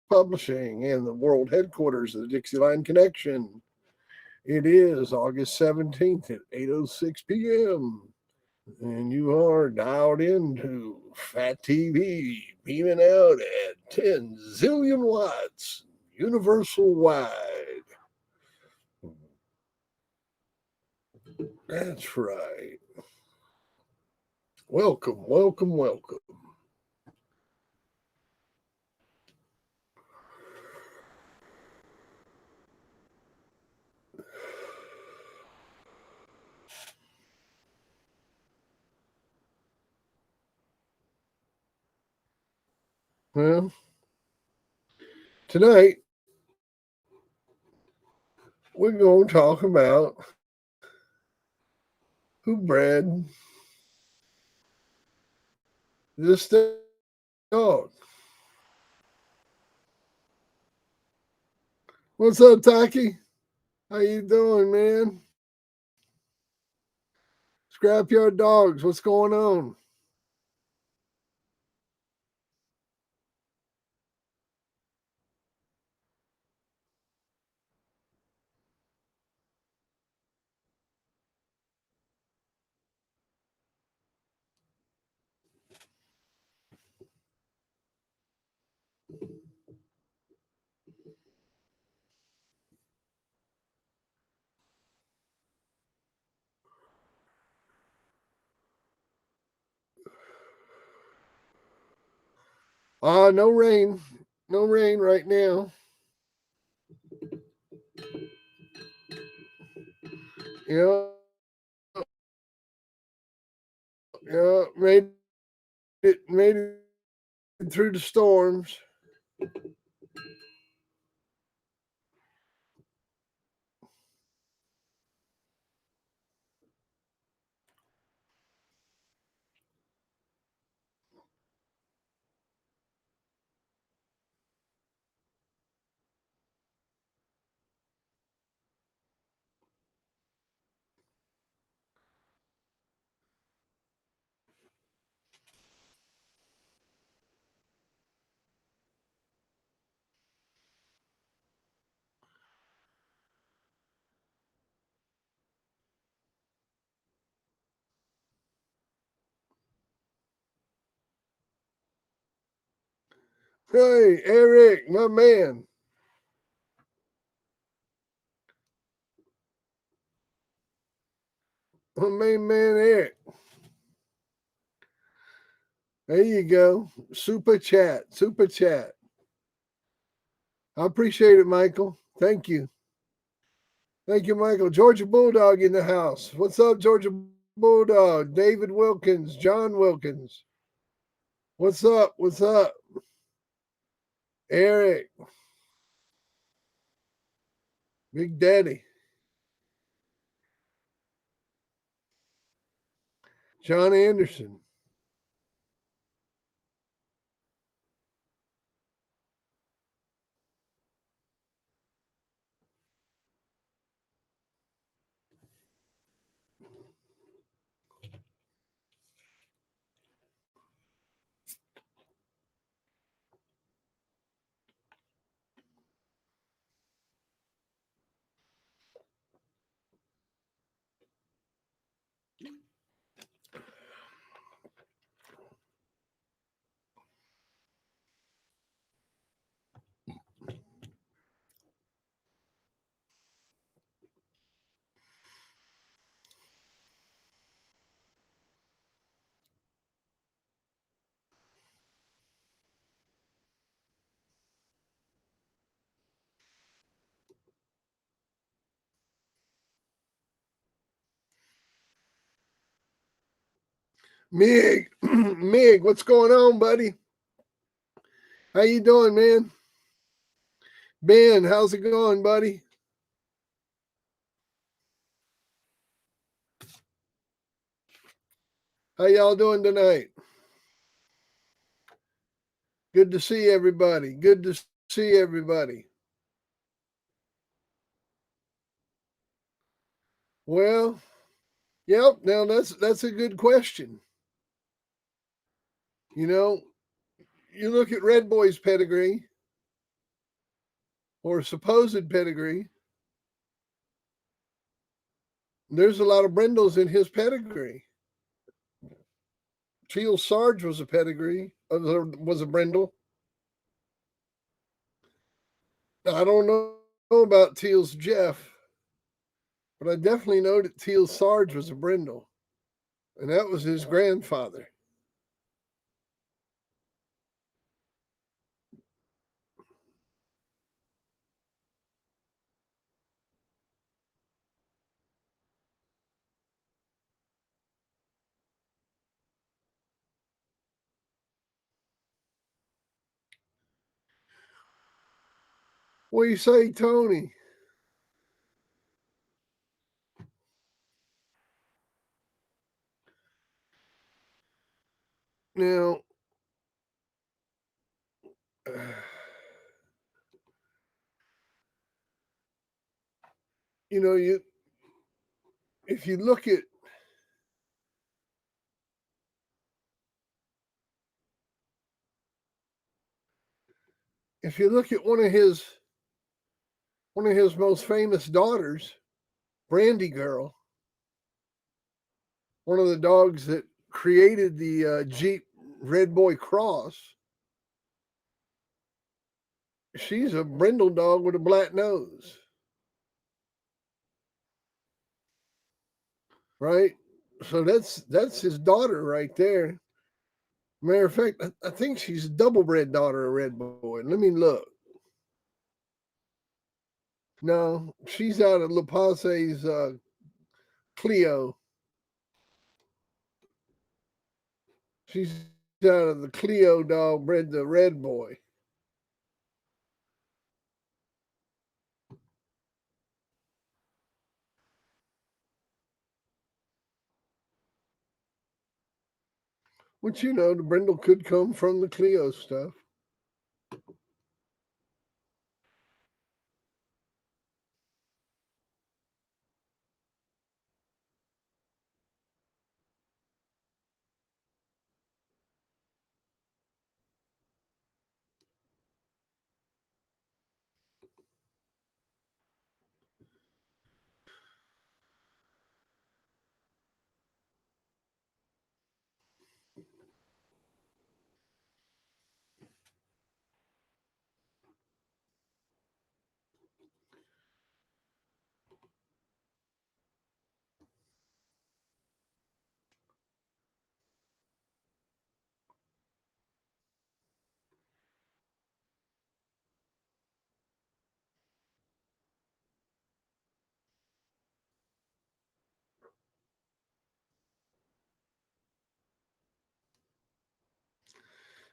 Publishing and the world headquarters of the Dixieline Connection. It is August 17th at 8:06 p.m. And you are dialed into FATV, beaming out at 10 zillion watts, universal wide. That's right. Welcome, welcome, welcome. Well, tonight we're going to talk about who bred this dog. What's up, Taki? How you doing, man? Scrapyard Dogs, what's going on? No rain. No rain right now. Yeah, yeah, made it through the storms. Hey, Eric, my man. My main man, Eric. There you go. Super chat. Super chat. I appreciate it, Michael. Thank you. Thank you, Michael. Georgia Bulldog in the house. What's up, Georgia Bulldog? David Wilkins, John Wilkins. What's up? What's up? Eric. Big Daddy. John Anderson. Mig. Mig, what's going on, buddy? How you doing, man? Ben, how's it going, buddy? How y'all doing tonight? Good to see everybody. Good to see everybody. Well, yep. Now that's a good question. You know, you look at Red Boy's pedigree. or supposed pedigree, there's a lot of brindles in his pedigree. Teal Sarge was a pedigree, was a brindle. Now, I don't know about Teal's Jeff, but I definitely know that Teal Sarge was a brindle, and that was his grandfather. What do you say, Tony? Now, you know, if you look at one of his most famous daughters, Brandy Girl, one of the dogs that created the Jeep Red Boy Cross, she's a brindle dog with a black nose, right? So that's his daughter right there. Matter of fact, I think she's a double bred daughter of Red Boy. Let me look. No, she's out of La Pase's Clio. She's out of the Clio dog bred the Red Boy. Which, you know, the brindle could come from the Clio stuff.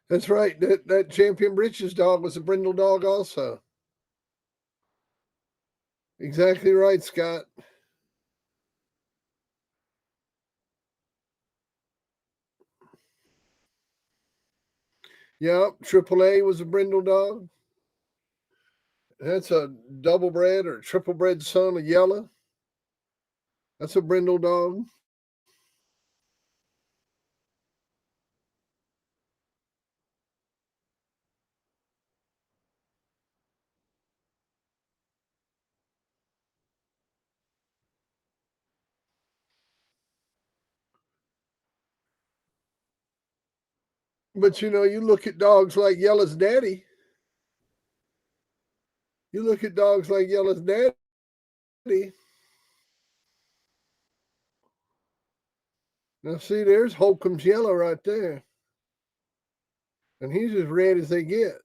That's right. That Champion Britches dog was a brindle dog also. Exactly right, Scott. Yep, AAA was a brindle dog. That's a double bred or triple bred son of Yella. That's a brindle dog. But you know, you look at dogs like Yella's daddy. You look at dogs like Yella's daddy. Now, see, there's Holcomb's Yellow right there. And he's as red as they get.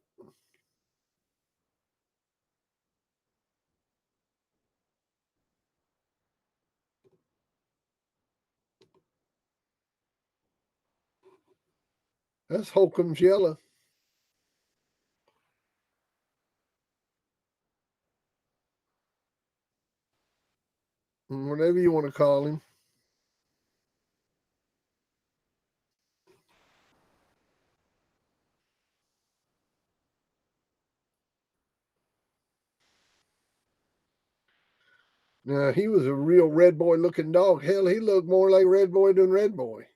That's Holcomb's Yellow. Whatever you want to call him. Now, he was a real Red Boy looking dog. Hell, he looked more like Red Boy than Red Boy.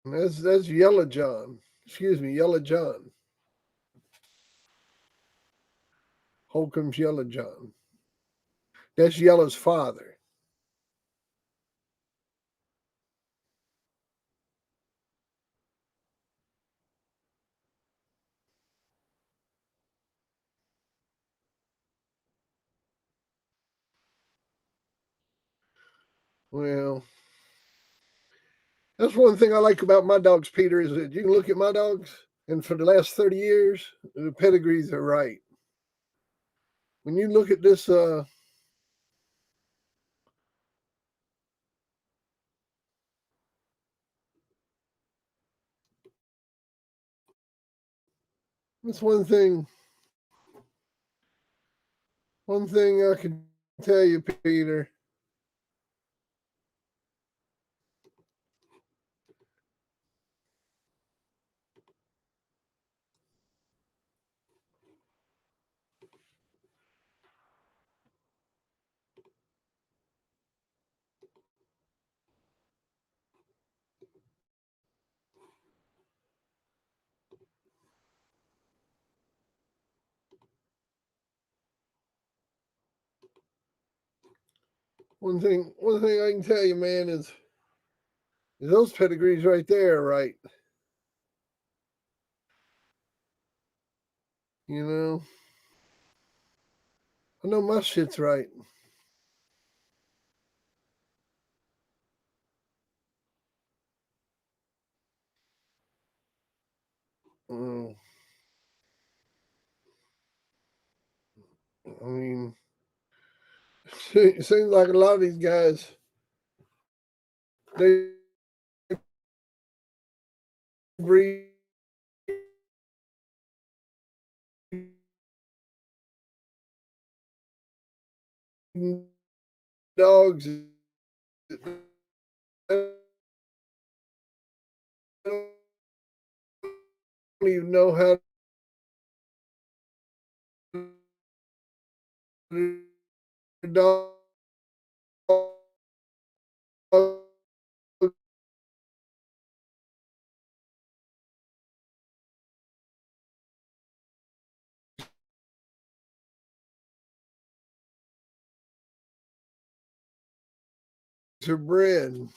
That's Yellow John. Excuse me, Yellow John. Holcomb's Yellow John. That's Yellow's father. Well, that's one thing I like about my dogs, Peter, is that you can look at my dogs, and for the last 30 years, the pedigrees are right. When you look at this one thing I can tell you, Peter. One thing I can tell you, man, is those pedigrees right there, right? You know, I know my shit's right. Uh, I mean, it seems like a lot of these guys, they breed dogs. They don't even know how dogs are bred.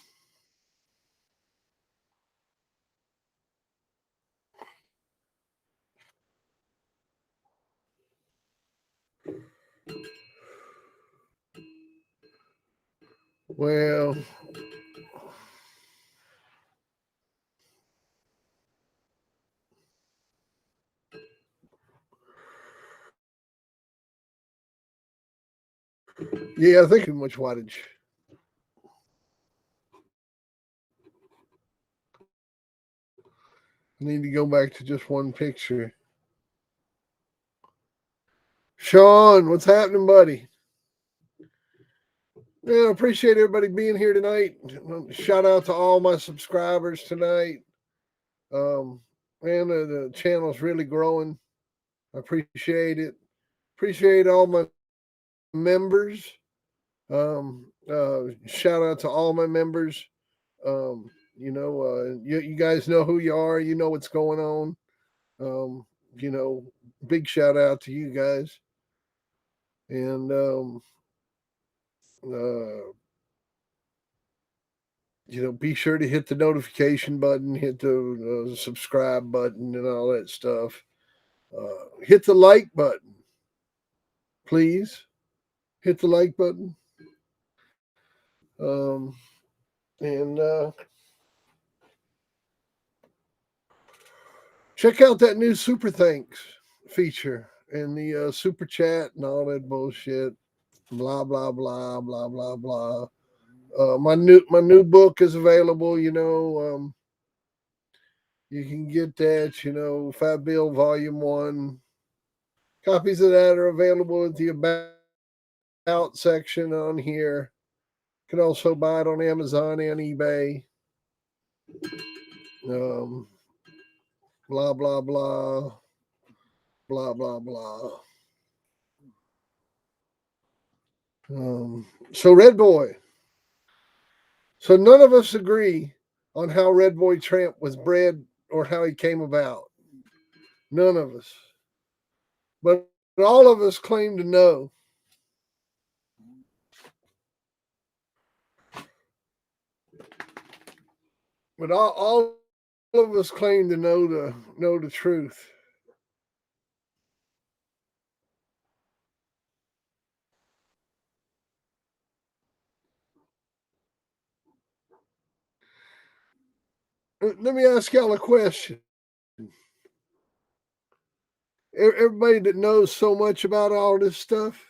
Well, yeah, I think too much wattage. I need to go back to just one picture. Sean, what's happening, buddy? Yeah, I appreciate everybody being here tonight. Shout out to all my subscribers tonight. Man, the channel's really growing. I appreciate it. Appreciate all my members. Shout out to all my members. You guys know who you are. You know what's going on. Um, you know, big shout out to you guys. And be sure to hit the notification button, hit the subscribe button, and all that stuff. Hit the like button, please. Hit the like button. Um, and check out that new Super Thanks feature and the super chat and all that bullshit. Blah blah blah blah blah blah. My new book is available. You can get that. Fat Bill Volume 1. Copies of that are available at the about section on here. You can also buy it on Amazon and eBay. Um, blah blah blah blah blah blah. So Red Boy. So none of us agree on how Red Boy Tramp was bred or how he came about. None of us. But all of us claim to know. But all of us claim to know the truth. Let me ask y'all a question. Everybody that knows so much about all this stuff,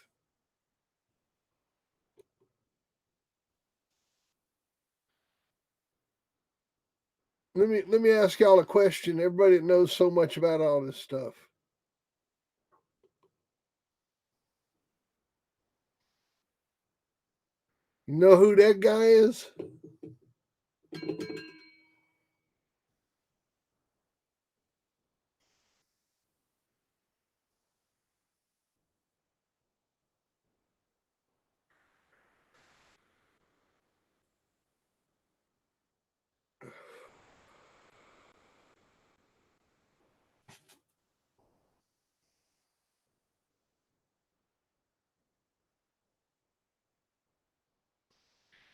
let me ask y'all a question. Everybody that knows so much about all this stuff, you know who that guy is?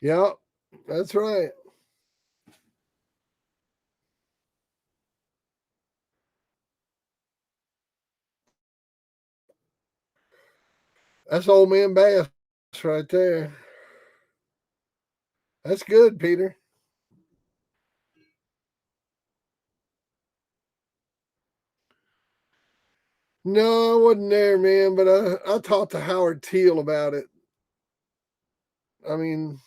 Yeah, that's right. That's old man Bass right there. That's good, Peter. No, I wasn't there, man, but I talked to Howard Teal about it. I mean,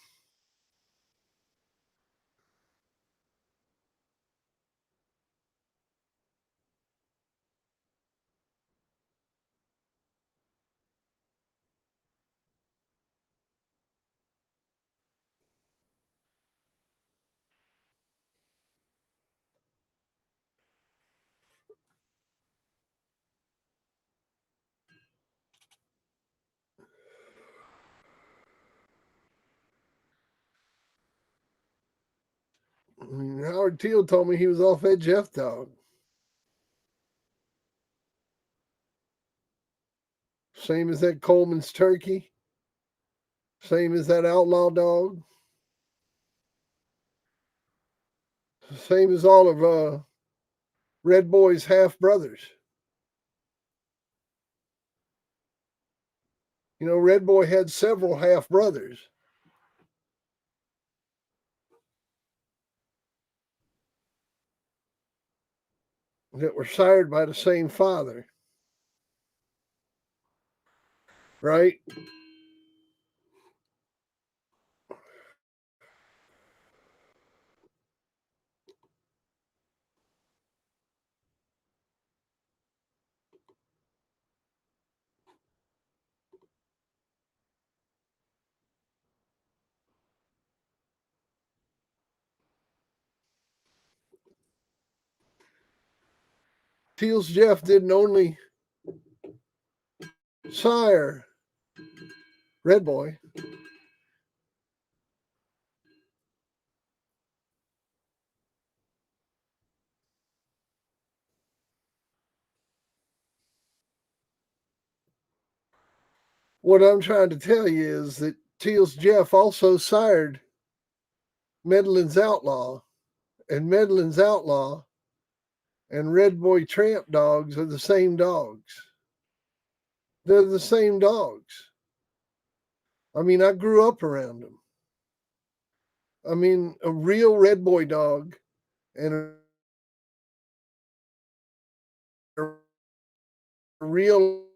Howard Teal told me he was off that Jeff dog. Same as that Coleman's turkey. Same as that outlaw dog. Same as all of Red Boy's half brothers. You know, Red Boy had several half brothers that were sired by the same father, right? Teal's Jeff didn't only sire Red Boy. What I'm trying to tell you is that Teal's Jeff also sired Medlin's Outlaw, and Medlin's Outlaw and Red Boy Tramp dogs are the same dogs. They're the same dogs. I mean, I grew up around them. I mean, a real Red Boy dog and a real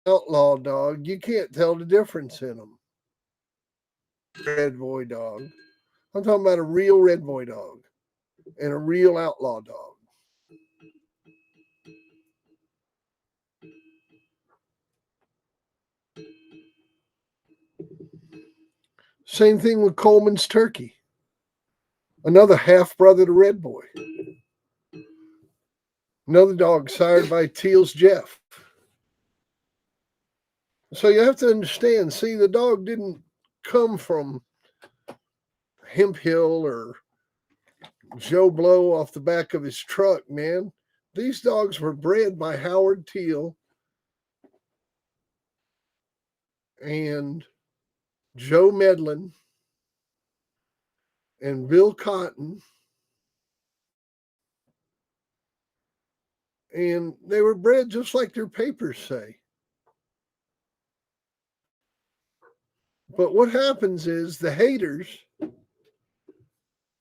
outlaw dog, you can't tell the difference in them. Red Boy dog. I'm talking about a real Red Boy dog and a real outlaw dog. Same thing with Coleman's turkey, another half brother to Red Boy. Another dog sired by Teal's Jeff. So you have to understand, see, the dog didn't come from Hemp Hill or Joe Blow off the back of his truck, man. These dogs were bred by Howard Teal and Joe Medlin and Bill Cotton. And they were bred just like their papers say. But what happens is the haters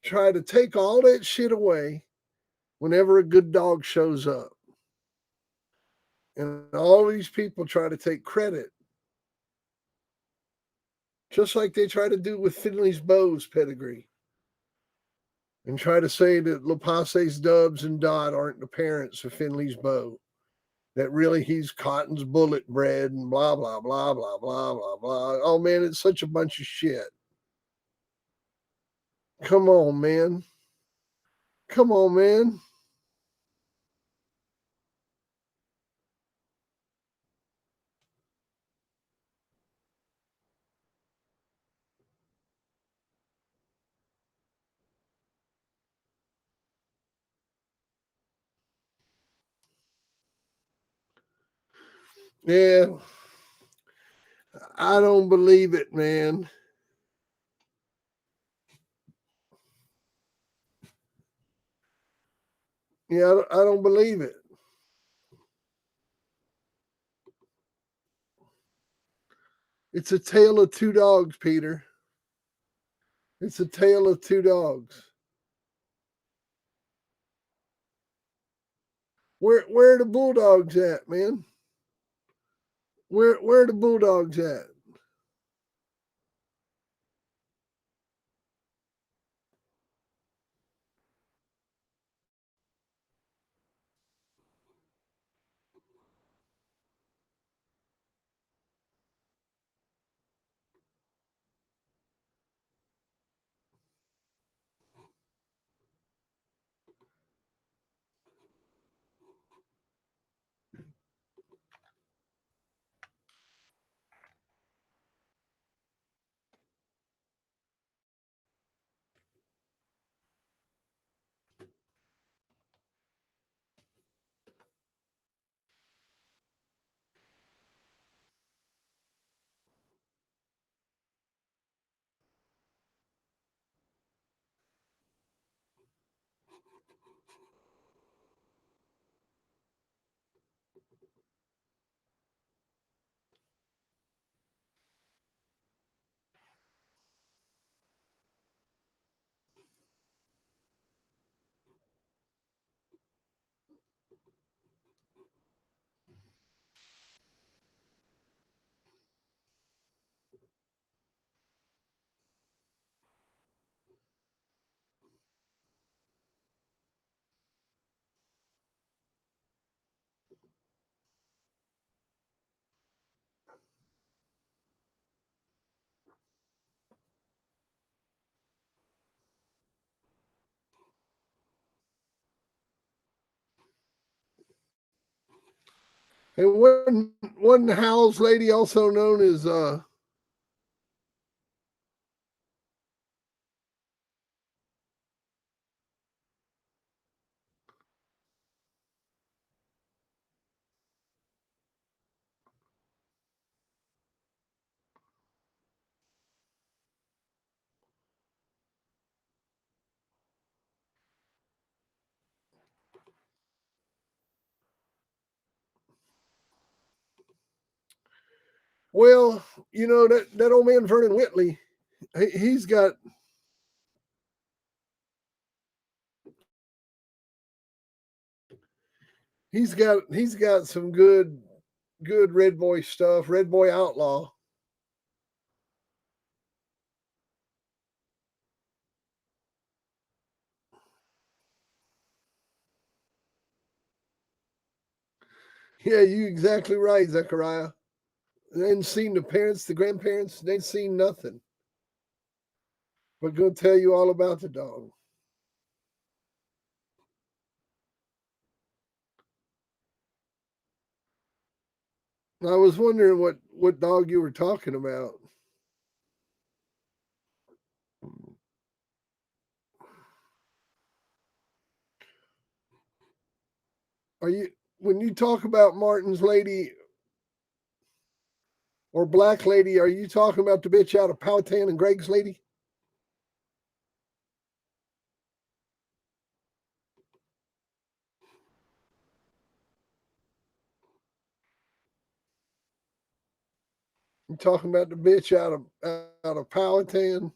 try to take all that shit away whenever a good dog shows up. And all these people try to take credit, just like they try to do with Finley's Bow's pedigree, and try to say that LaPace's Dubs and Dot aren't the parents of Finley's Bow, that really he's Cotton's Bullet bred and blah, blah, blah, blah, blah, blah, blah. Oh, man, it's such a bunch of shit. Come on, man. Come on, man. Yeah, I don't believe it, man. Yeah, I don't believe it. It's a tale of two dogs, Peter. It's a tale of two dogs. Where are the Bulldogs at, man? Where are the Bulldogs at? And wasn't Howell's lady also known as well, you know that old man Vernon Whitley, he's got he's got some good Red Boy stuff, Red Boy Outlaw. Yeah, you exactly right, Zechariah. They ain't seen the parents, the grandparents, they ain't seen nothing. But gonna tell you all about the dog. I was wondering what dog you were talking about. Are you, when you talk about Martin's lady or Black Lady, are you talking about the bitch out of Powhatan and Greg's lady? You talking about the bitch out of Powhatan?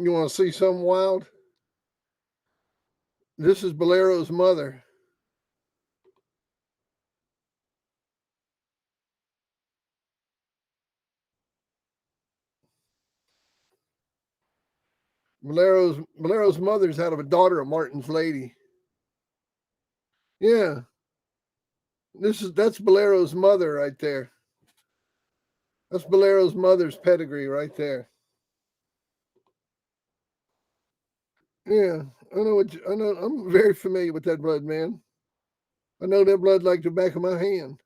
You want to see something wild? This is Bolero's mother. Bolero's mother's out of a daughter of Martin's lady. Yeah, that's Bolero's mother right there. That's Bolero's mother's pedigree right there. Yeah, I know. I'm very familiar with that blood, man. I know that blood like the back of my hand.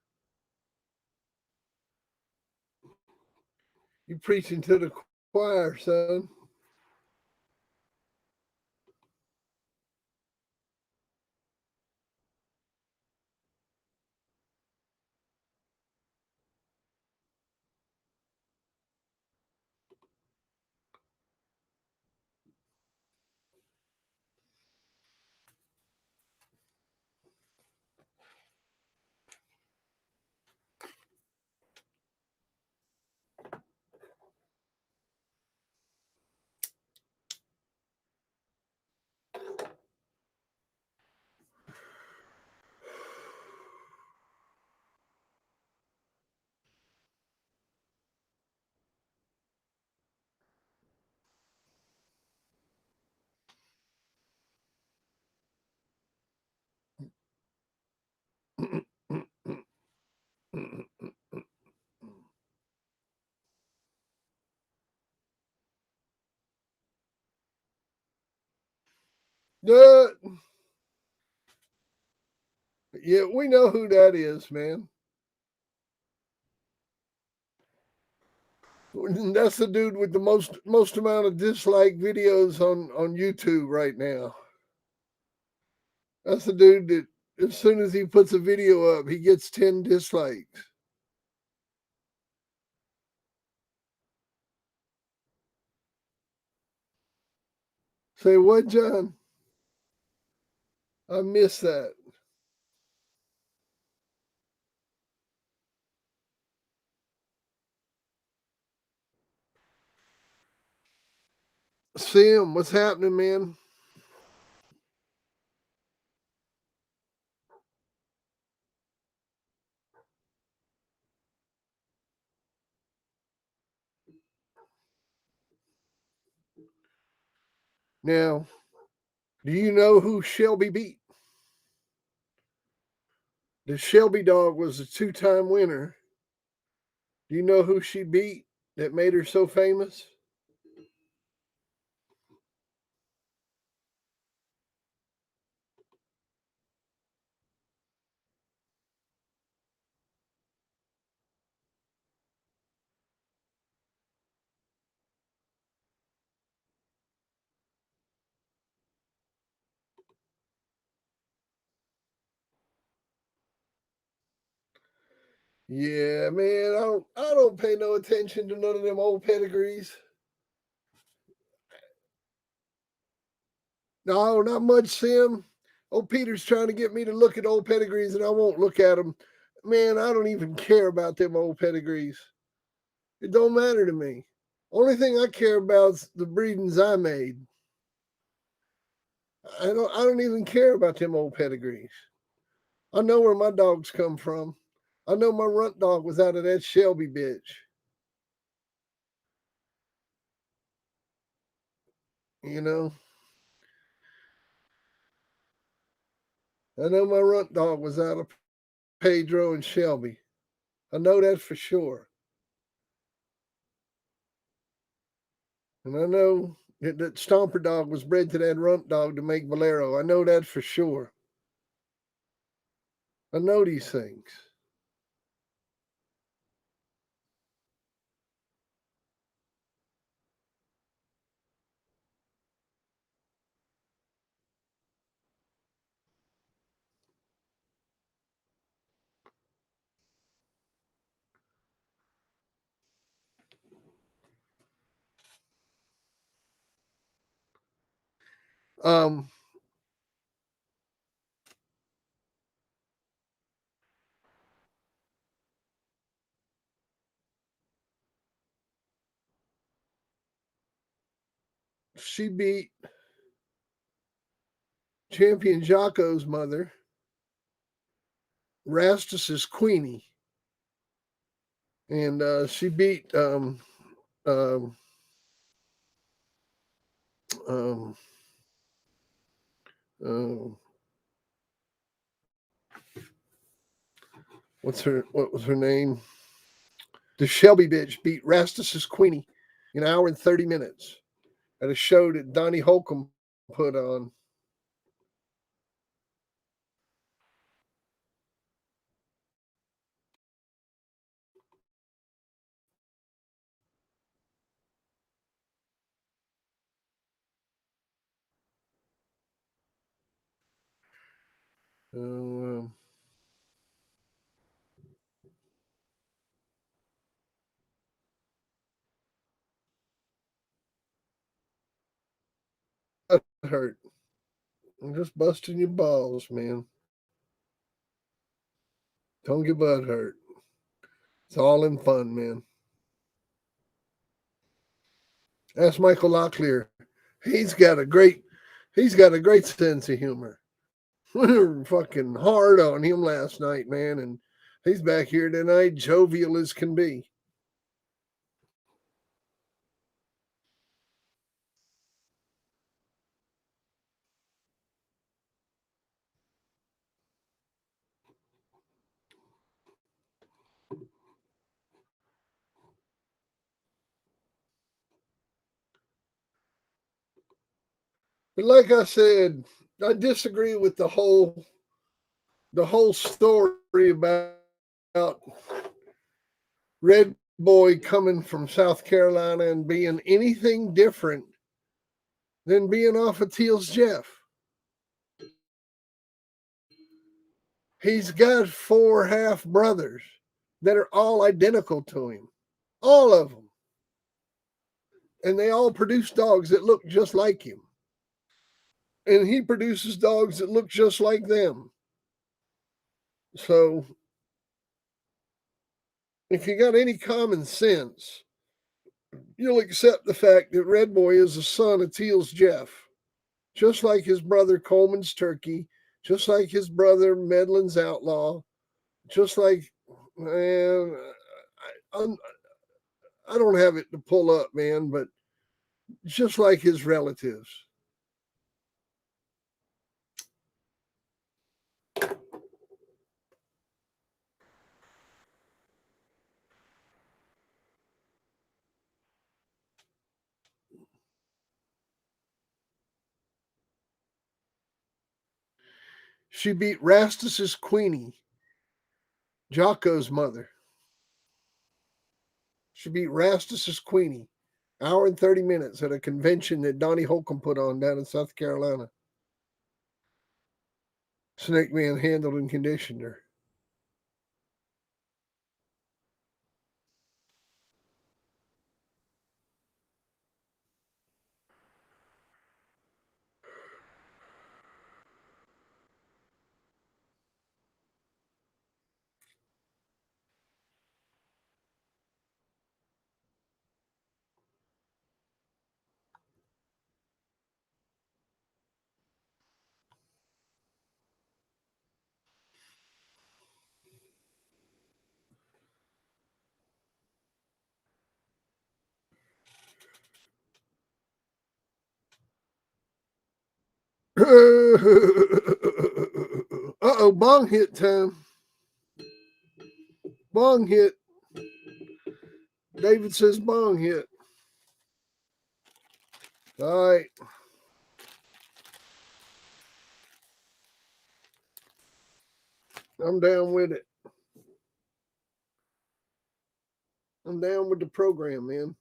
You preaching to the choir, son. Yeah, yeah, we know who that is, man. That's the dude with the most amount of dislike videos on YouTube right now. That's the dude that as soon as he puts a video up, he gets 10 dislikes. Say what, John? I miss that. Sim, what's happening, man? Now, do you know who Shelby beat? The Shelby dog was a two-time winner. Do you know who she beat that made her so famous? Yeah, man, I don't pay no attention to none of them old pedigrees. No, not much, Sim. Old Peter's trying to get me to look at old pedigrees, and I won't look at them. Man, I don't even care about them old pedigrees. It don't matter to me. Only thing I care about is the breedings I made. I don't even care about them old pedigrees. I know where my dogs come from. I know my runt dog was out of that Shelby bitch. You know, I know my runt dog was out of Pedro and Shelby. I know that for sure. And I know that Stomper dog was bred to that runt dog to make Bolero. I know that for sure. I know these things. Um, she beat champion Jocko's mother, Rastus's Queenie, and she beat um, um, uh, what was her name? The Shelby bitch beat Rastus's Queenie in an hour and 30 minutes at a show that Donnie Holcomb put on. Uh, that hurt. I'm just busting your balls, man. Don't get butt hurt. It's all in fun, man. Ask Michael Locklear. He's got a great he's got a great sense of humor. We were fucking hard on him last night, man, and he's back here tonight, jovial as can be. But like I said, I disagree with the whole story about Red Boy coming from South Carolina and being anything different than being off of Teal's Jeff. He's got four half brothers that are all identical to him, all of them. And they all produce dogs that look just like him. And he produces dogs that look just like them. So if you got any common sense, you'll accept the fact that Red Boy is the son of Teal's Jeff, just like his brother Coleman's Turkey, just like his brother Medlin's Outlaw, just like, man, I'm, I don't have it to pull up, man, but just like his relatives. She beat Rastus's Queenie, Jocko's mother. She beat Rastus's Queenie, hour and 30 minutes at a convention that Donnie Holcomb put on down in South Carolina. Snake Man handled and conditioned her. Uh-oh, bong hit time. Bong hit. David says bong hit. All right. I'm down with it. I'm down with the program, man.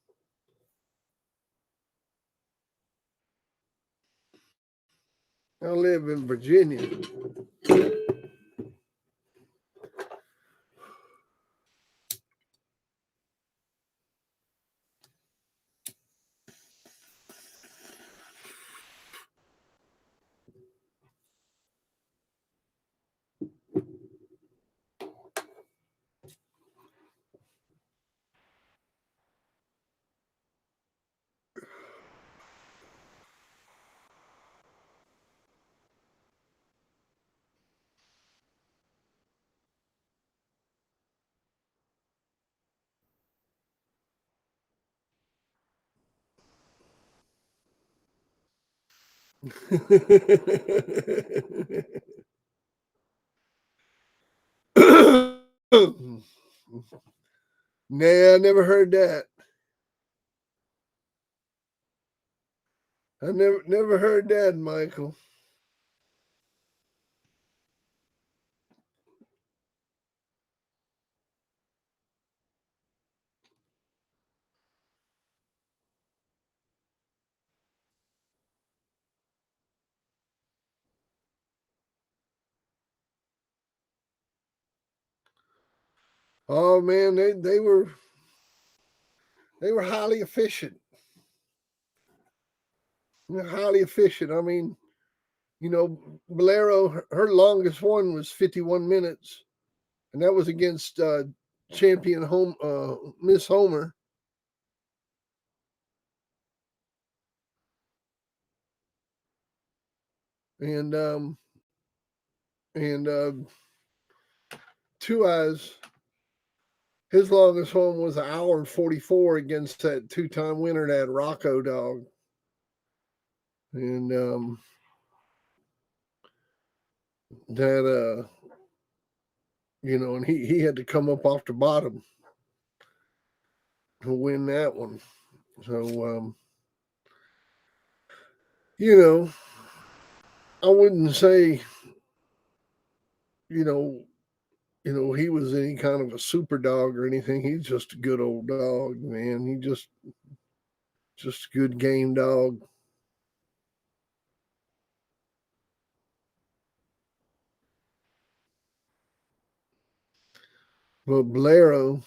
I live in Virginia. Nah, I never heard that. I never heard that, Michael. Oh man, they were highly efficient. They're highly efficient. I mean, Bolero, her longest one was 51 minutes, and that was against champion home Miss Homer. And and Two Eyes, his longest one was an hour and 44 against that two-time winner, that Rocco dog. And that and he had to come up off the bottom to win that one. So you know, I wouldn't say, you know, he was any kind of a super dog or anything. He's just a good old dog, man. He just a good game dog. But Bolero,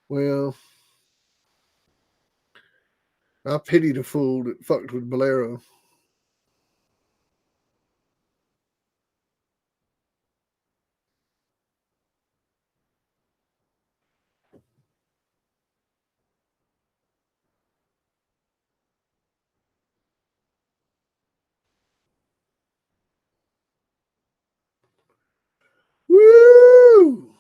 well, I pity the fool that fucked with Bolero. Woo!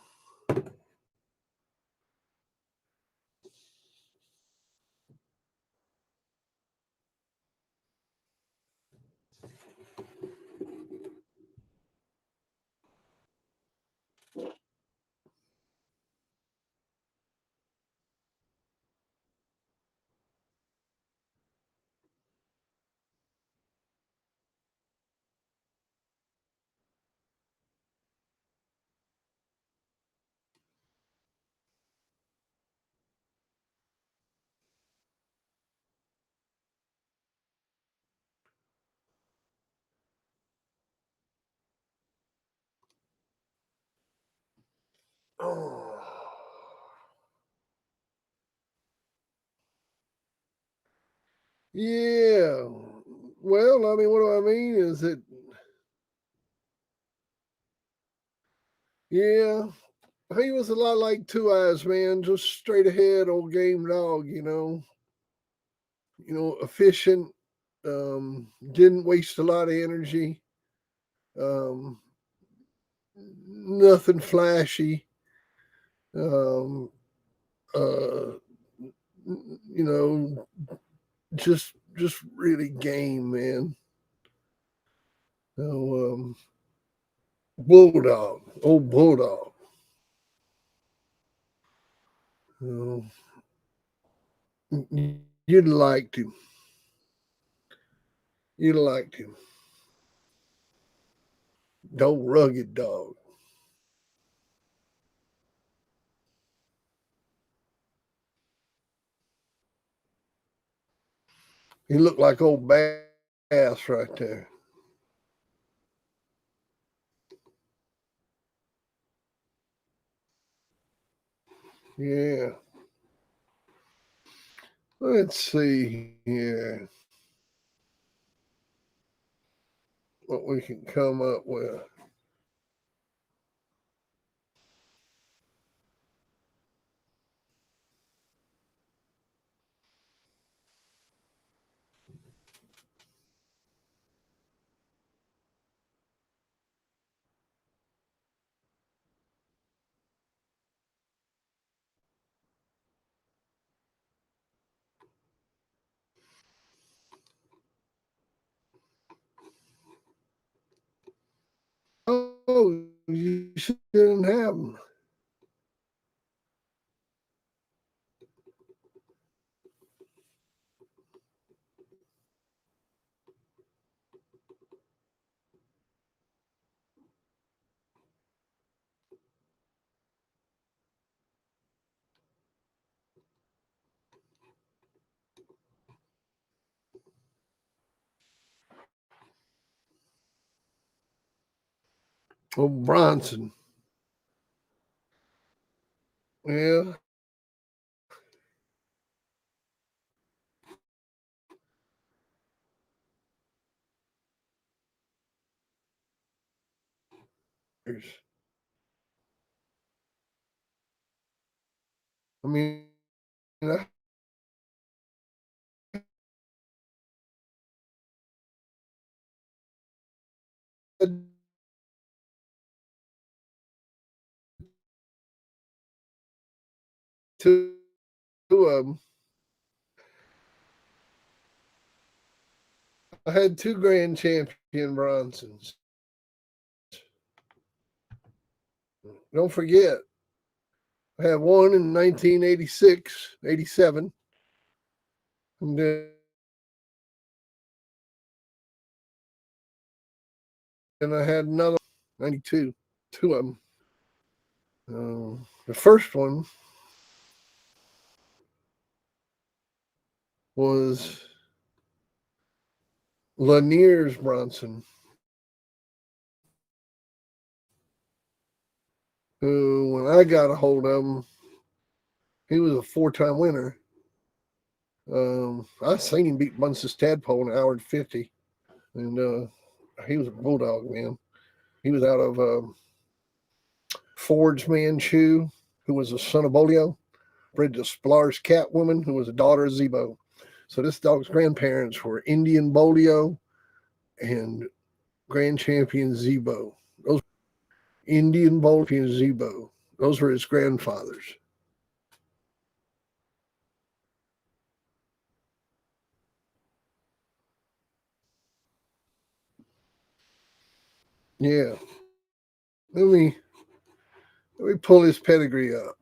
Oh. Yeah. Well, I mean, what do I mean is that, yeah, he was a lot like Two Eyes, man, just straight ahead, old game dog, efficient, didn't waste a lot of energy, um, nothing flashy, um, uh, you know, just really game, man. Oh, bulldog, old bulldog. Oh, you'd like to. You'd like to. Old rugged dog. He looked like old Bass right there. Yeah. Let's see here what we can come up with. Oh, you shouldn't have them. Oh, Bronson. Yeah. I mean, I had two of them. I had two grand champion Bronsons. Don't forget, I had one in 1986, 87. And then I had another 92, two of them. The first one was Lanier's Bronson, who, when I got a hold of him, he was a four-time winner. I seen him beat Bunce's Tadpole in an hour and 50. And he was a bulldog, man. He was out of Ford's Manchu, who was a son of Bolio, bred to Splar's Catwoman, who was a daughter of Zebo. So this dog's grandparents were Indian Bolio and Grand Champion Zebo. Those Indian Bolio and Zebo. Those were his grandfathers. Yeah. Let me let me pull his pedigree up.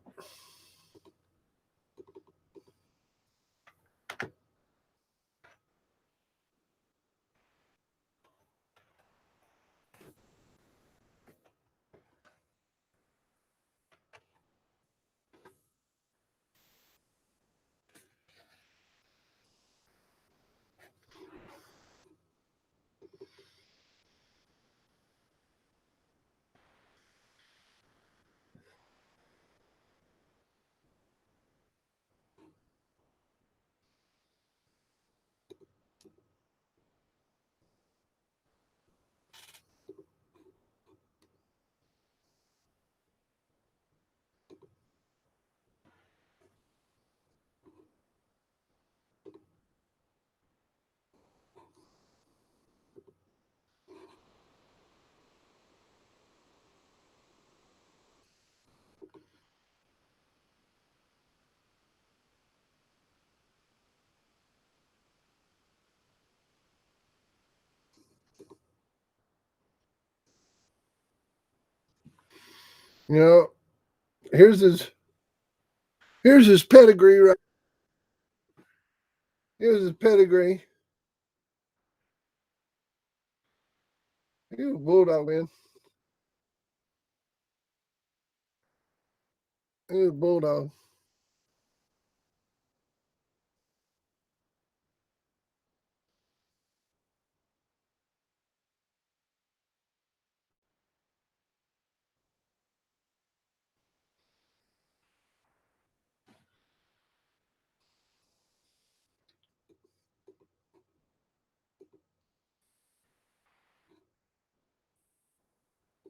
You know, here's his pedigree right. Here's his pedigree. He was a bulldog, man. He was a bulldog.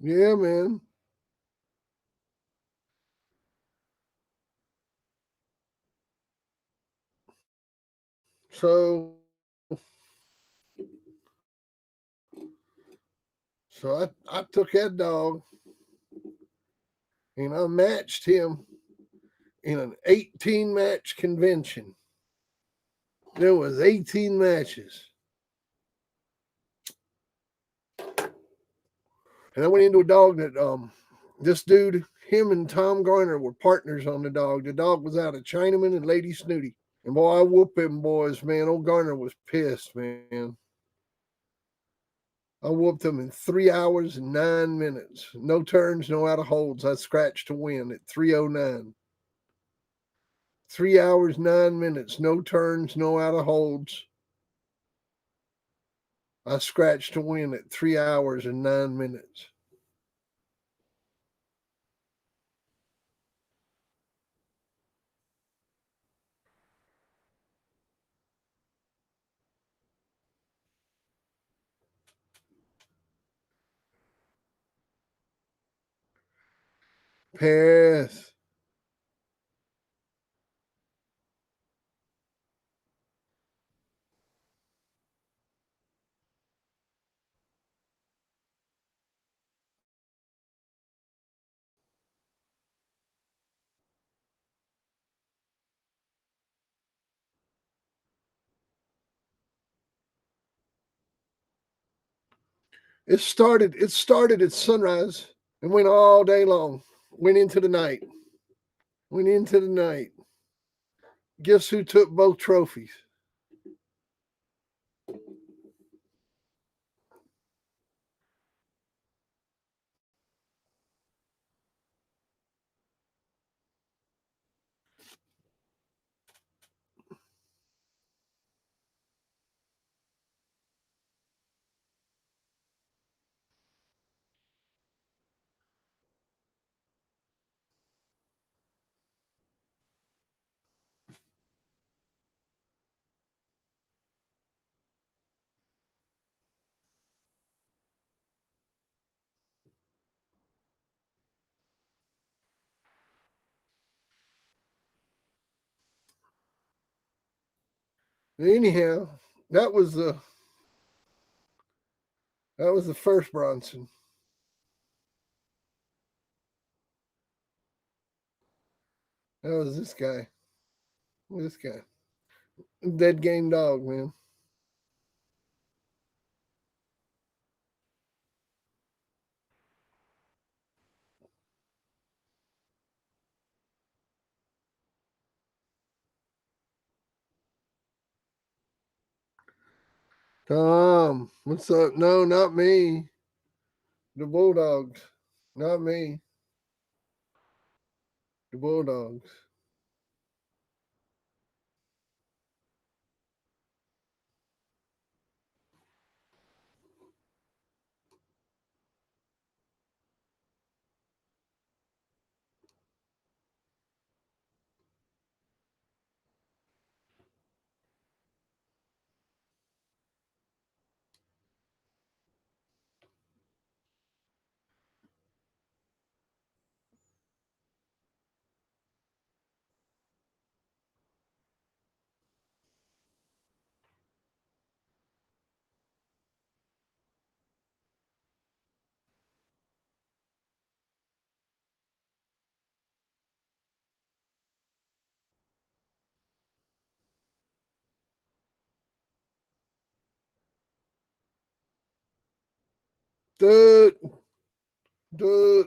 Yeah, man. So, I took that dog and I matched him in an 18 match convention. There was 18 matches. And I went into a dog that this dude, him and Tom Garner were partners on the dog. The dog was out of Chinaman and Lady Snooty. And boy, I whooped them boys, man. Old Garner was pissed, man. I whooped them in 3 hours and 9 minutes. No turns, no out of holds. I scratched to win at 3:09. 3 hours, 9 minutes, no turns, no out of holds. I scratched to win at 3 hours and 9 minutes. Pass. It started at sunrise and went all day long. Went into the night. Went into the night. Guess who took both trophies? Anyhow, that was the first Bronson. That was this guy. This guy. Dead game dog, man. Tom, what's up? No, not me. The Bulldogs. Not me. The Bulldogs. Dude, dude.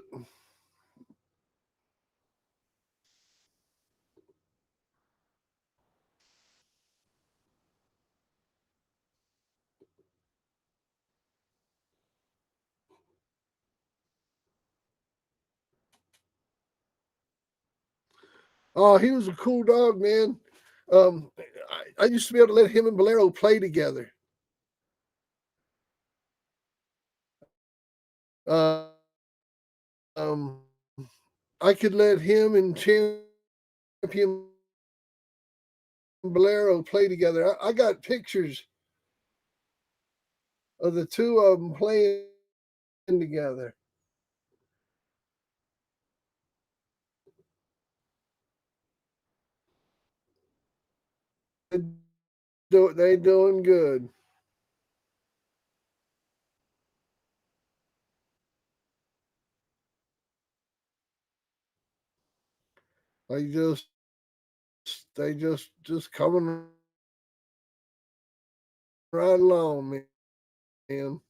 Oh, he was a cool dog, man. Um, I used to be able to let him and Bolero play together. Uh, um, I could let him and Champion Bolero play together. I got pictures of the two of them playing together. They doing good. They just coming right along, man.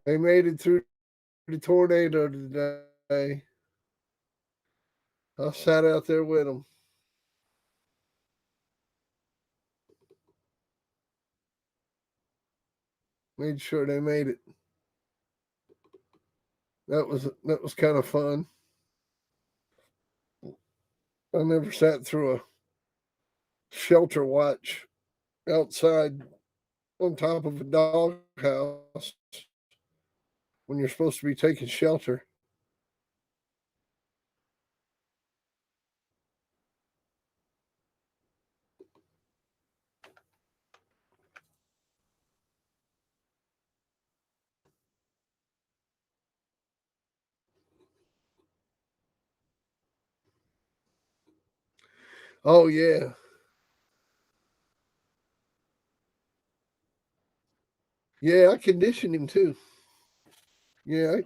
They made it through the tornado today. I sat out there with them. Made sure they made it. That was kind of fun. I never sat through a shelter watch outside on top of a doghouse when you're supposed to be taking shelter. Oh yeah, yeah. I conditioned him too. Yeah,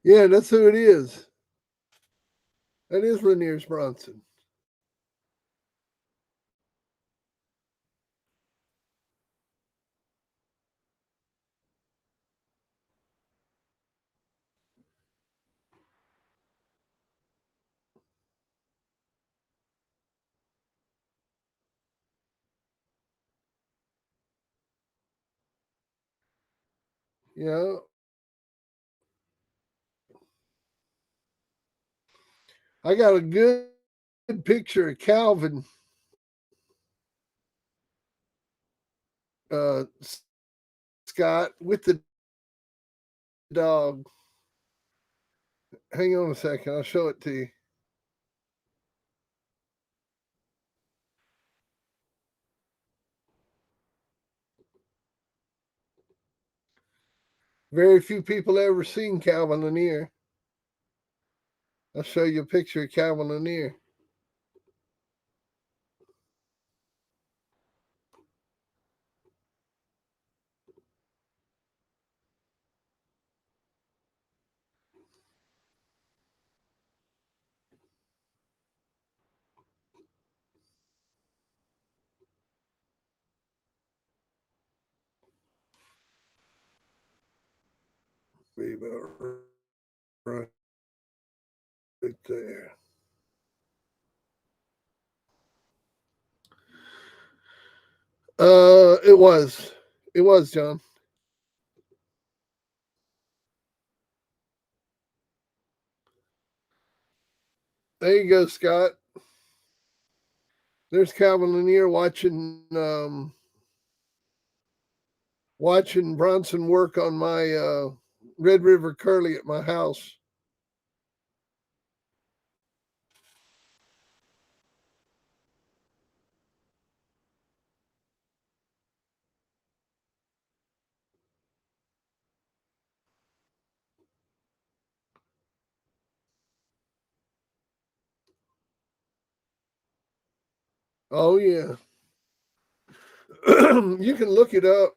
yeah. That's who it is. That is Lanier's Bronson. Yeah, I got a good picture of Calvin uh, Scott with the dog. Hang on a second, I'll show it to you. Very few people ever seen Calvin Lanier. I'll show you a picture of Calvin Lanier. Be about right there. It was. It was, John. There you go, Scott. There's Calvin Lanier watching Bronson work on my Red River Curly at my house. Oh yeah. You can look it up.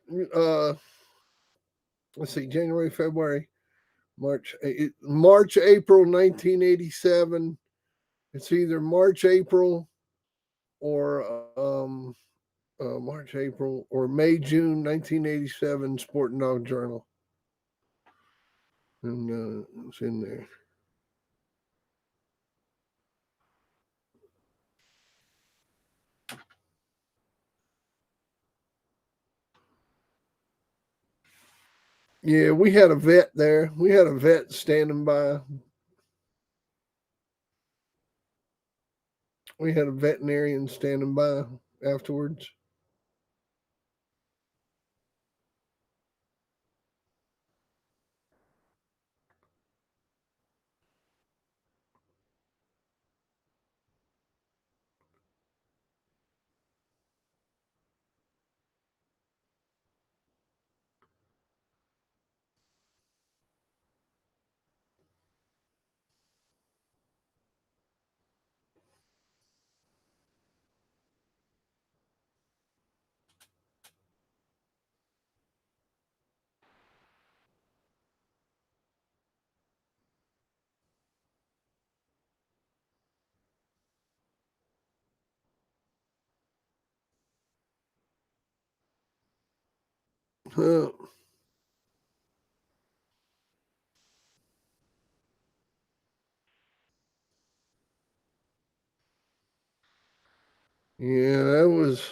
Let's see, January, February, March, April, 1987. It's either March, April, or March, April, or May, June, 1987. Sport and Dog Journal, and it's in there. Yeah, we had a vet there. We had a vet standing by. We had a veterinarian standing by afterwards. Huh. Yeah, that was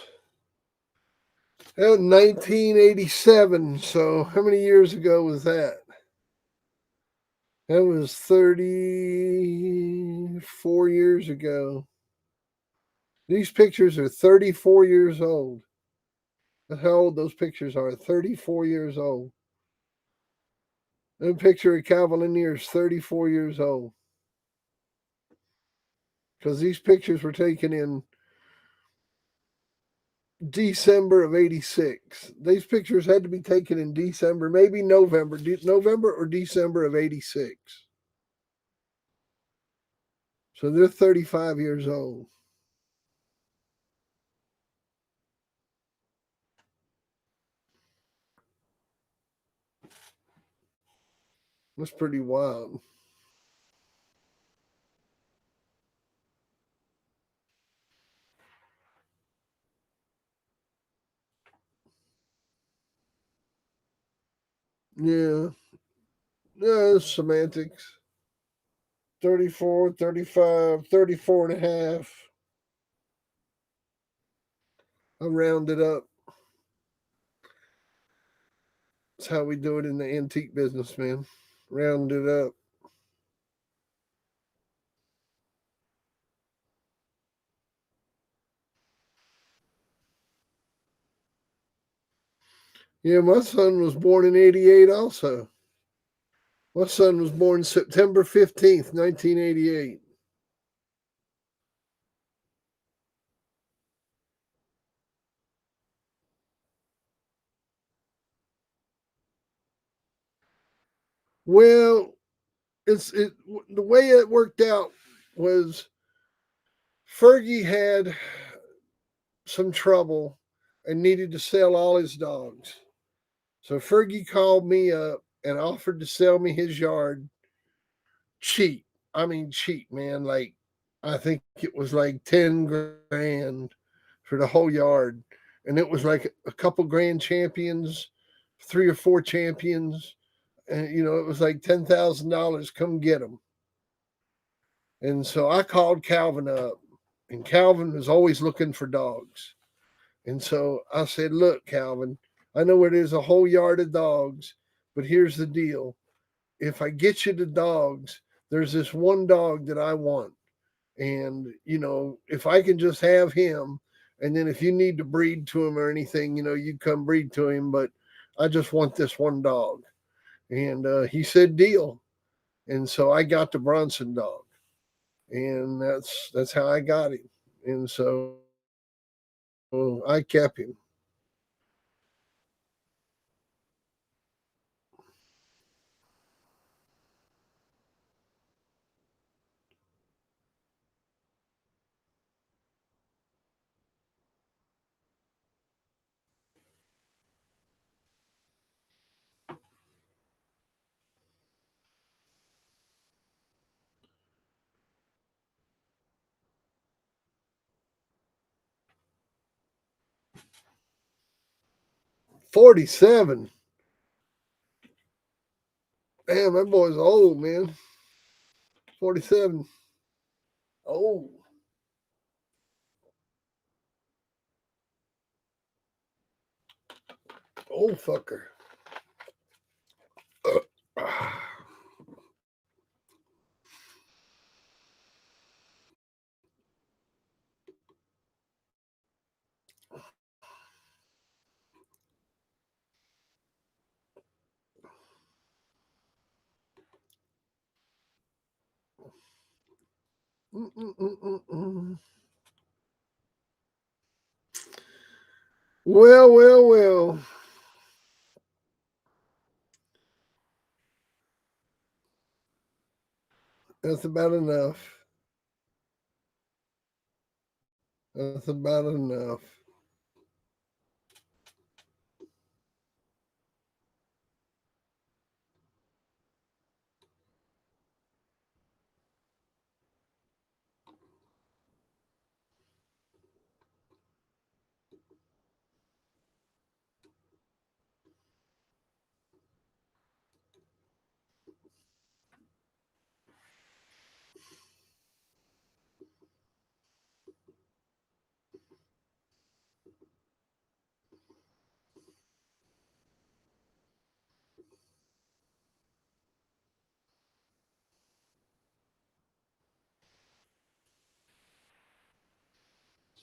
1987. So how many years ago was that? That was 34 years ago. These pictures are 34 years old. That's how old those pictures are. 34 years old. That picture of Cavalier is 34 years old. Because these pictures were taken in December of 86. These pictures had to be taken in December, maybe November or December of 86. So they're 35 years old. That's pretty wild. Yeah. Yeah, it's semantics. 34, 35, 34 and a half. I rounded up. That's how we do it in the antique business, man. Round it up. Yeah, my son was born in 88 also. My son was born September 15th, 1988. Well, it the way it worked out was Fergie had some trouble and needed to sell all his dogs. So Fergie called me up and offered to sell me his yard cheap. I mean, cheap, man. Like, I think it was like 10 grand for the whole yard. And it was like a couple grand champions, three or four champions. And, it was like $10,000. Come get them. And so I called Calvin up, and Calvin was always looking for dogs. And so I said, "Look, Calvin, I know it is a whole yard of dogs, but here's the deal. If I get you the dogs, there's this one dog that I want. And, if I can just have him, and then if you need to breed to him or anything, you come breed to him, but I just want this one dog." And he said, "Deal." And so I got the Bronson dog, and that's how I got him. And so I kept him. 47. Damn, that boy's old, man. 47. Oh. Old fucker. Well. That's about enough. That's about enough.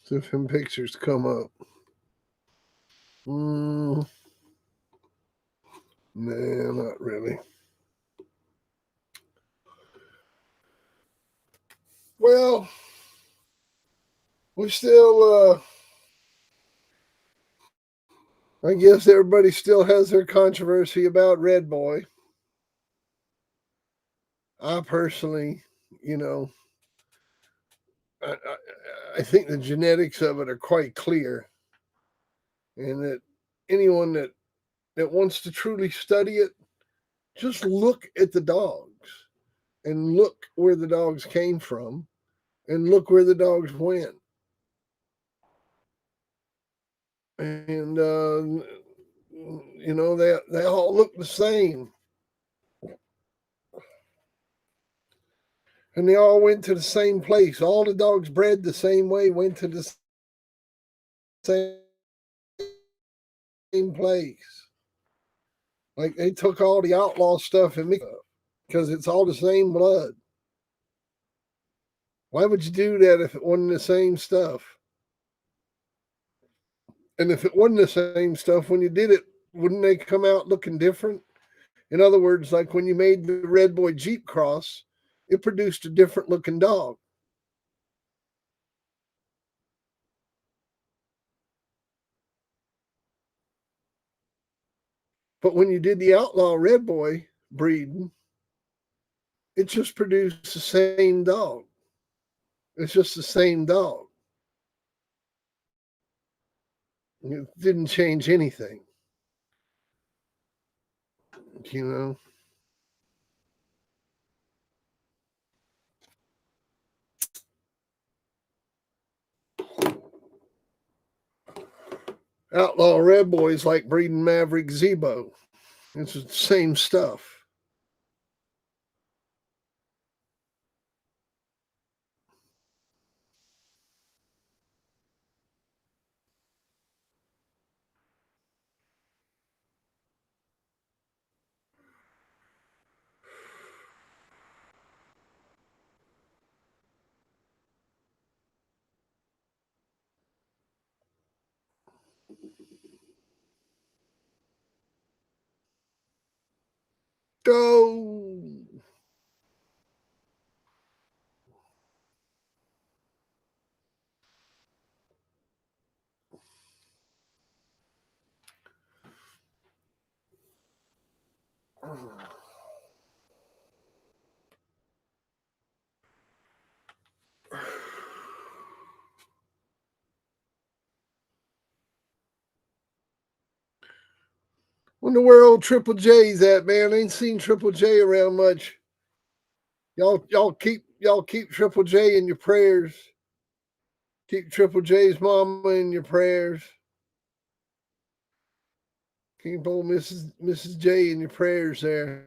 See if them pictures come up. Nah, not really. Well, we still, I guess everybody still has their controversy about Red Boy. I personally, I think the genetics of it are quite clear, and that anyone that wants to truly study it, just look at the dogs and look where the dogs came from and look where the dogs went. And, they all look the same. And they all went to the same place. All the dogs bred the same way, went to the same place. Like they took all the outlaw stuff and mixed it up because it's all the same blood. Why would you do that if it wasn't the same stuff? And if it wasn't the same stuff, when you did it, wouldn't they come out looking different? In other words, like when you made the Red Boy Jeep cross, it produced a different looking dog. But when you did the outlaw Red Boy breeding, it just produced the same dog. It's just the same dog. It didn't change anything, you know. Outlaw Red Boy is like breeding Maverick Zebo. It's the same stuff. Go. Wonder where old Triple J's at, man. I ain't seen Triple J around much. Y'all keep Triple J in your prayers. Keep Triple J's mama in your prayers. Keep old Mrs. J in your prayers there.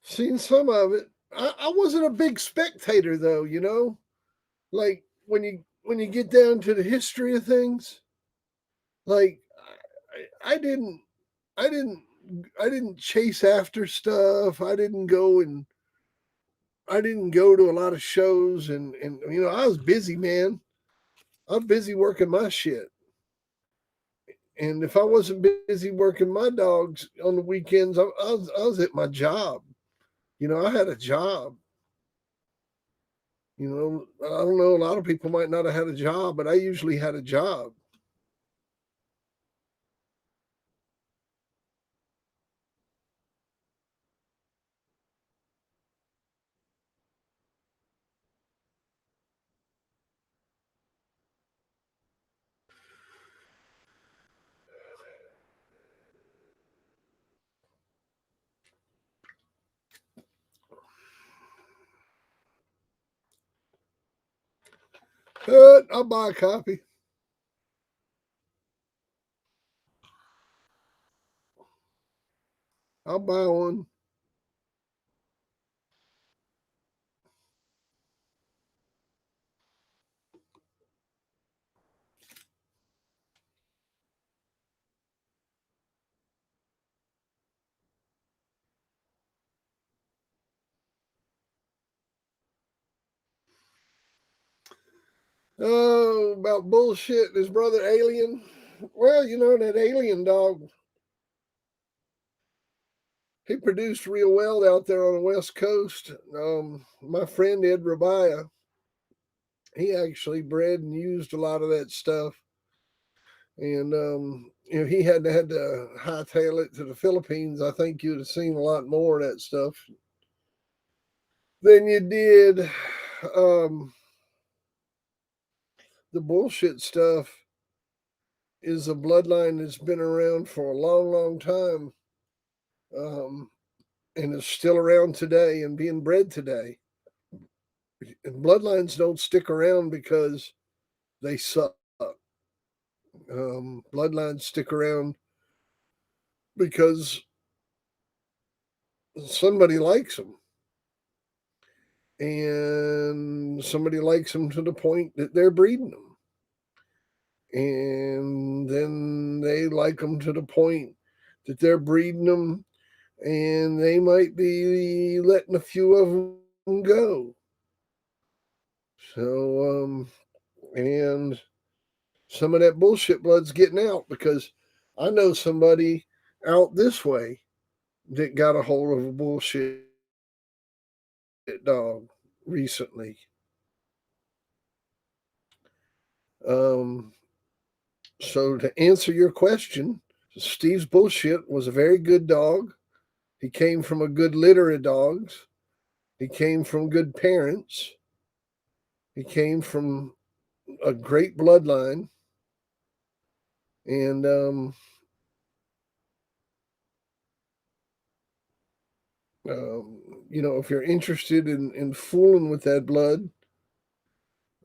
Seen some of it. I wasn't a big spectator though, you know. Like when you get down to the history of things, like I didn't I didn't I didn't chase after stuff. I didn't go to a lot of shows and you know, I was busy, man. I'm busy working my shit. And if I wasn't busy working my dogs on the weekends, I was at my job. You know, I had a job. You know, I don't know. A lot of people might not have had a job, but I usually had a job. I'll buy a copy. I'll buy one. Oh, about bullshit. His brother Alien. Well, you know that Alien dog. He produced real well out there on the West Coast. My friend Ed Rabaya, he actually bred and used a lot of that stuff, and you know he had to hightail it to the Philippines. I think you'd have seen a lot more of that stuff than you did um, the bullshit stuff. Is a bloodline that's been around for a long, long time, um, and is still around today and being bred today. And bloodlines don't stick around because they suck. Bloodlines stick around because somebody likes them, and somebody likes them to the point that they're breeding them, and then they like them to the point that they're breeding them, and they might be letting a few of them go. So, and some of that bullshit blood's getting out because I know somebody out this way that got a hold of a bullshit dog recently. Um, so to answer your question, Steve's bullshit was a very good dog. He came from a good litter of dogs. He came from good parents. He came from a great bloodline. And you know, if you're interested in fooling with that blood,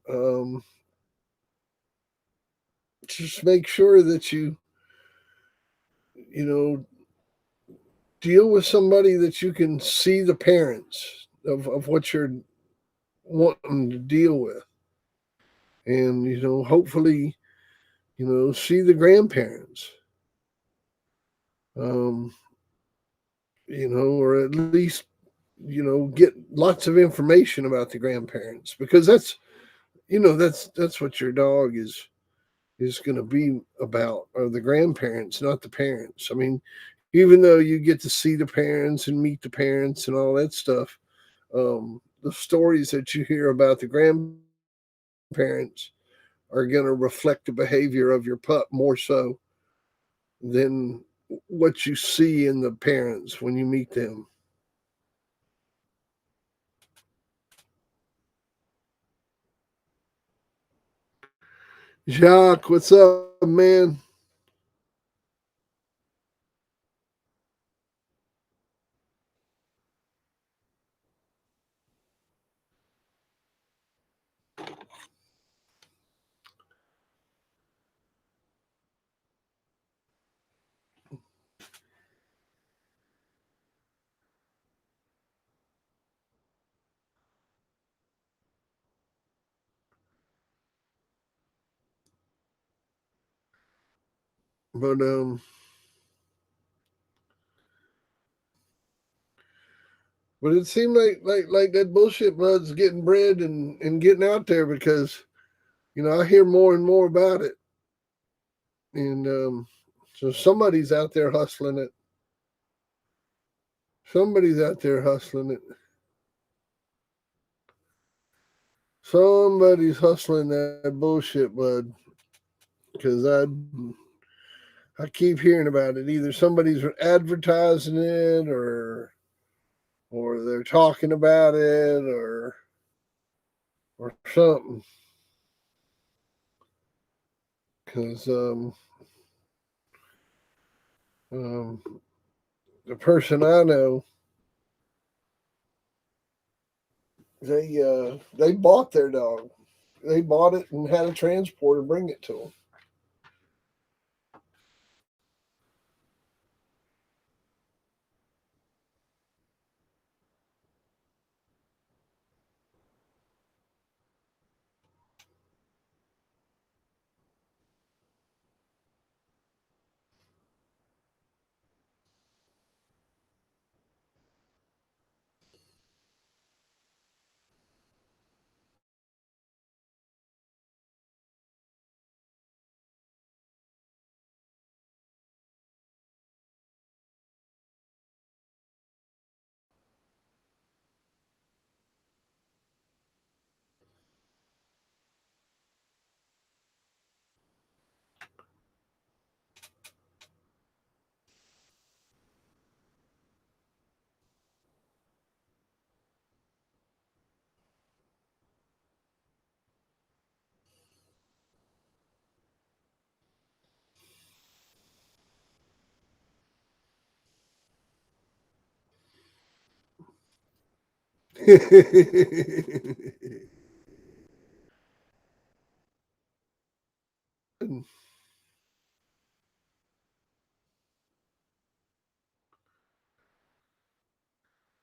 um, just make sure that you know, deal with somebody that you can see the parents of what you're wanting to deal with. And, you know, hopefully, you know, see the grandparents, um, you know, or at least, you know, get lots of information about the grandparents because that's, you know, that's what your dog is going to be about are the grandparents, not the parents. I mean, even though you get to see the parents and meet the parents and all that stuff, the stories that you hear about the grandparents are going to reflect the behavior of your pup more so than what you see in the parents when you meet them. Jacques, what's up, man? But but it seemed like that bullshit blood's getting bred and getting out there because I hear more and more about it, and so somebody's out there hustling it. Somebody's out there hustling it. Somebody's hustling that bullshit blood because I keep hearing about it. Either somebody's advertising it or they're talking about it or something. Because um, the person I know, they bought their dog. They bought it and had a transporter bring it to them.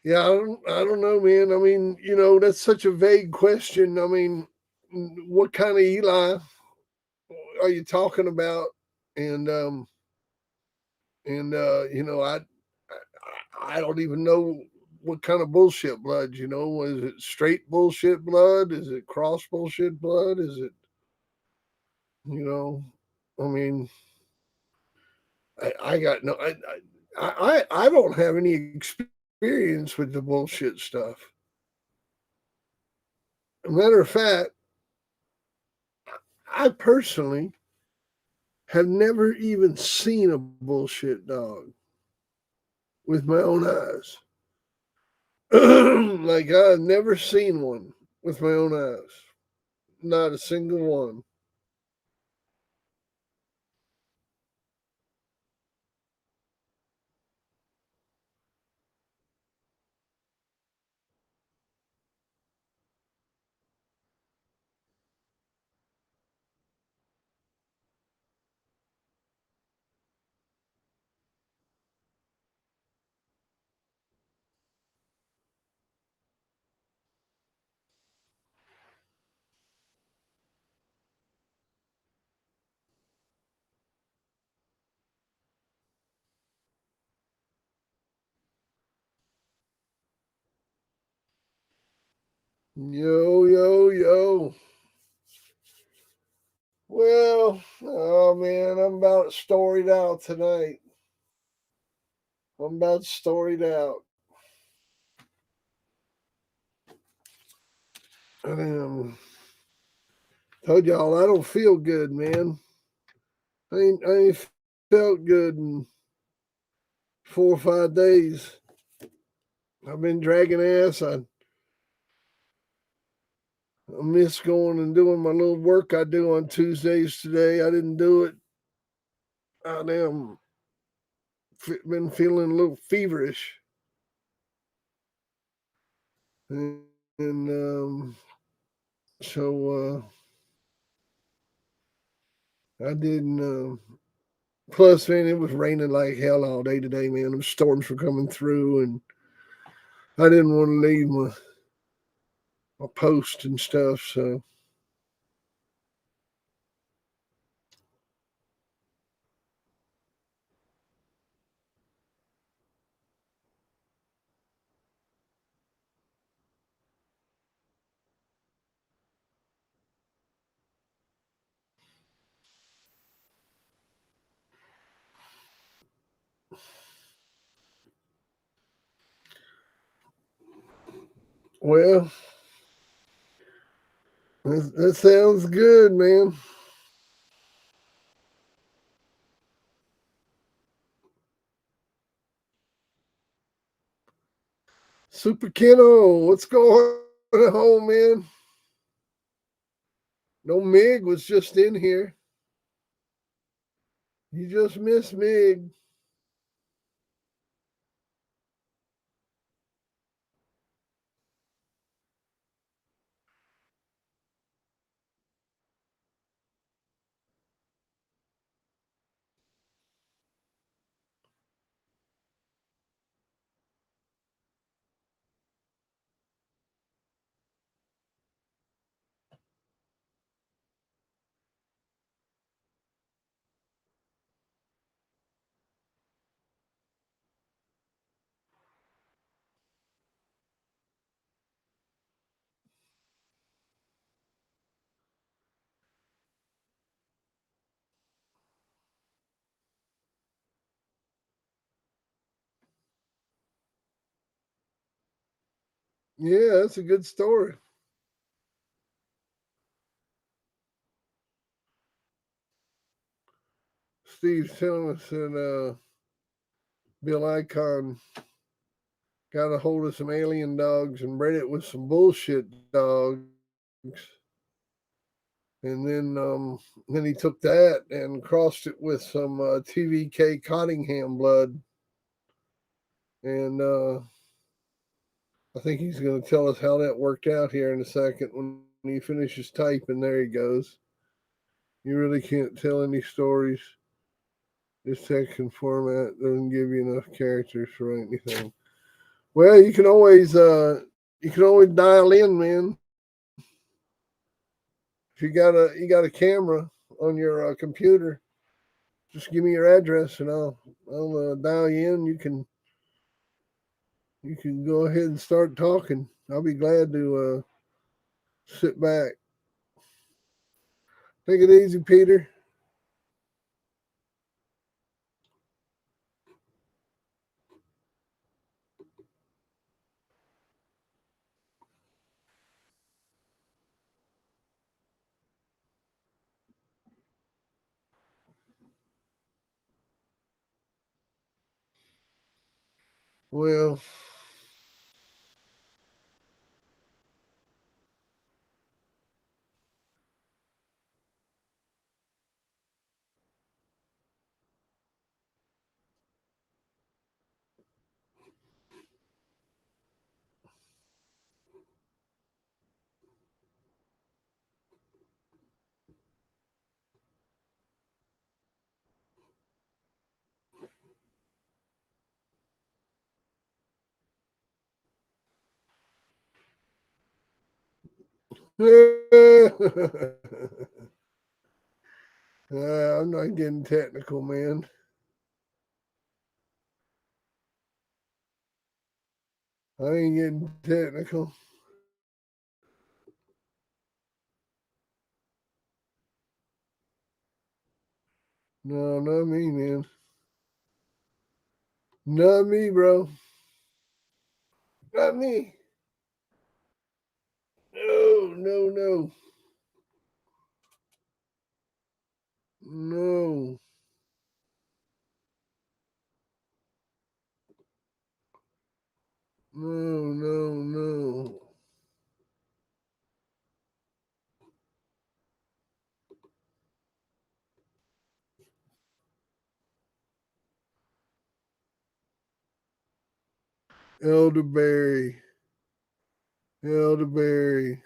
Yeah, I don't know, man. I mean, that's such a vague question. I mean, what kind of Eli are you talking about? And I don't even know what kind of bullshit blood. Is it straight bullshit blood? Is it cross bullshit blood? Is it you know? I mean, I got no. I don't have any experience with the bullshit stuff. Matter of fact, I personally have never even seen a bullshit dog with my own eyes. Like I've never seen one with my own eyes. Not a single one. Yo, yo, yo. Well, oh man, I'm about storied out tonight. I'm about storied out. Told y'all I don't feel good, man. I ain't felt good in 4 or 5 days. I've been dragging ass. I miss going and doing my little work I do on Tuesdays today. I didn't do it. I damn been feeling a little feverish. And so I didn't. Plus, man, it was raining like hell all day today, man. The storms were coming through, and I didn't want to leave my post and stuff. So, well, that sounds good, man. Super Keno, what's going on, man? No, Mig was just in here. You just missed Mig. Yeah, that's a good story. Steve's telling us that Bill Icon got a hold of some alien dogs and bred it with some bullshit dogs. And then he took that and crossed it with some TVK Cottingham blood. And I think he's going to tell us how that worked out here in a second when he finishes typing. There he goes. You really can't tell any stories. This text format doesn't give you enough characters for anything. Well, you can always dial in, man. If you got a camera on your computer, just give me your address and I'll dial you in. You can go ahead and start talking. I'll be glad to sit back. Take it easy, Peter. Well, I'm not getting technical, man. I ain't getting technical. No, not me, man. Not me, bro. Not me. No, no, no. No. Elderberry. Elderberry.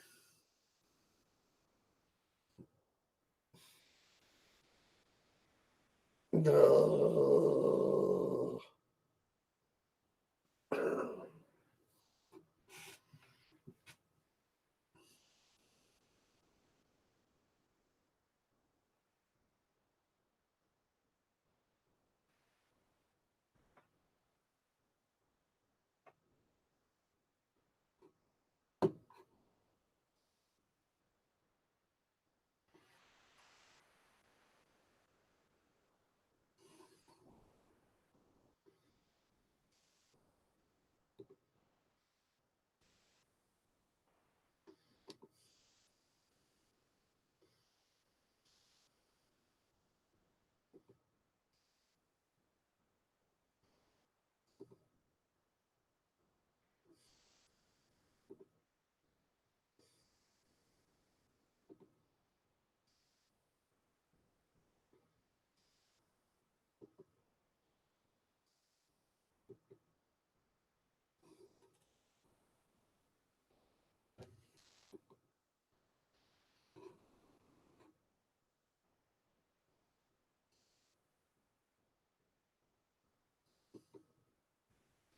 No.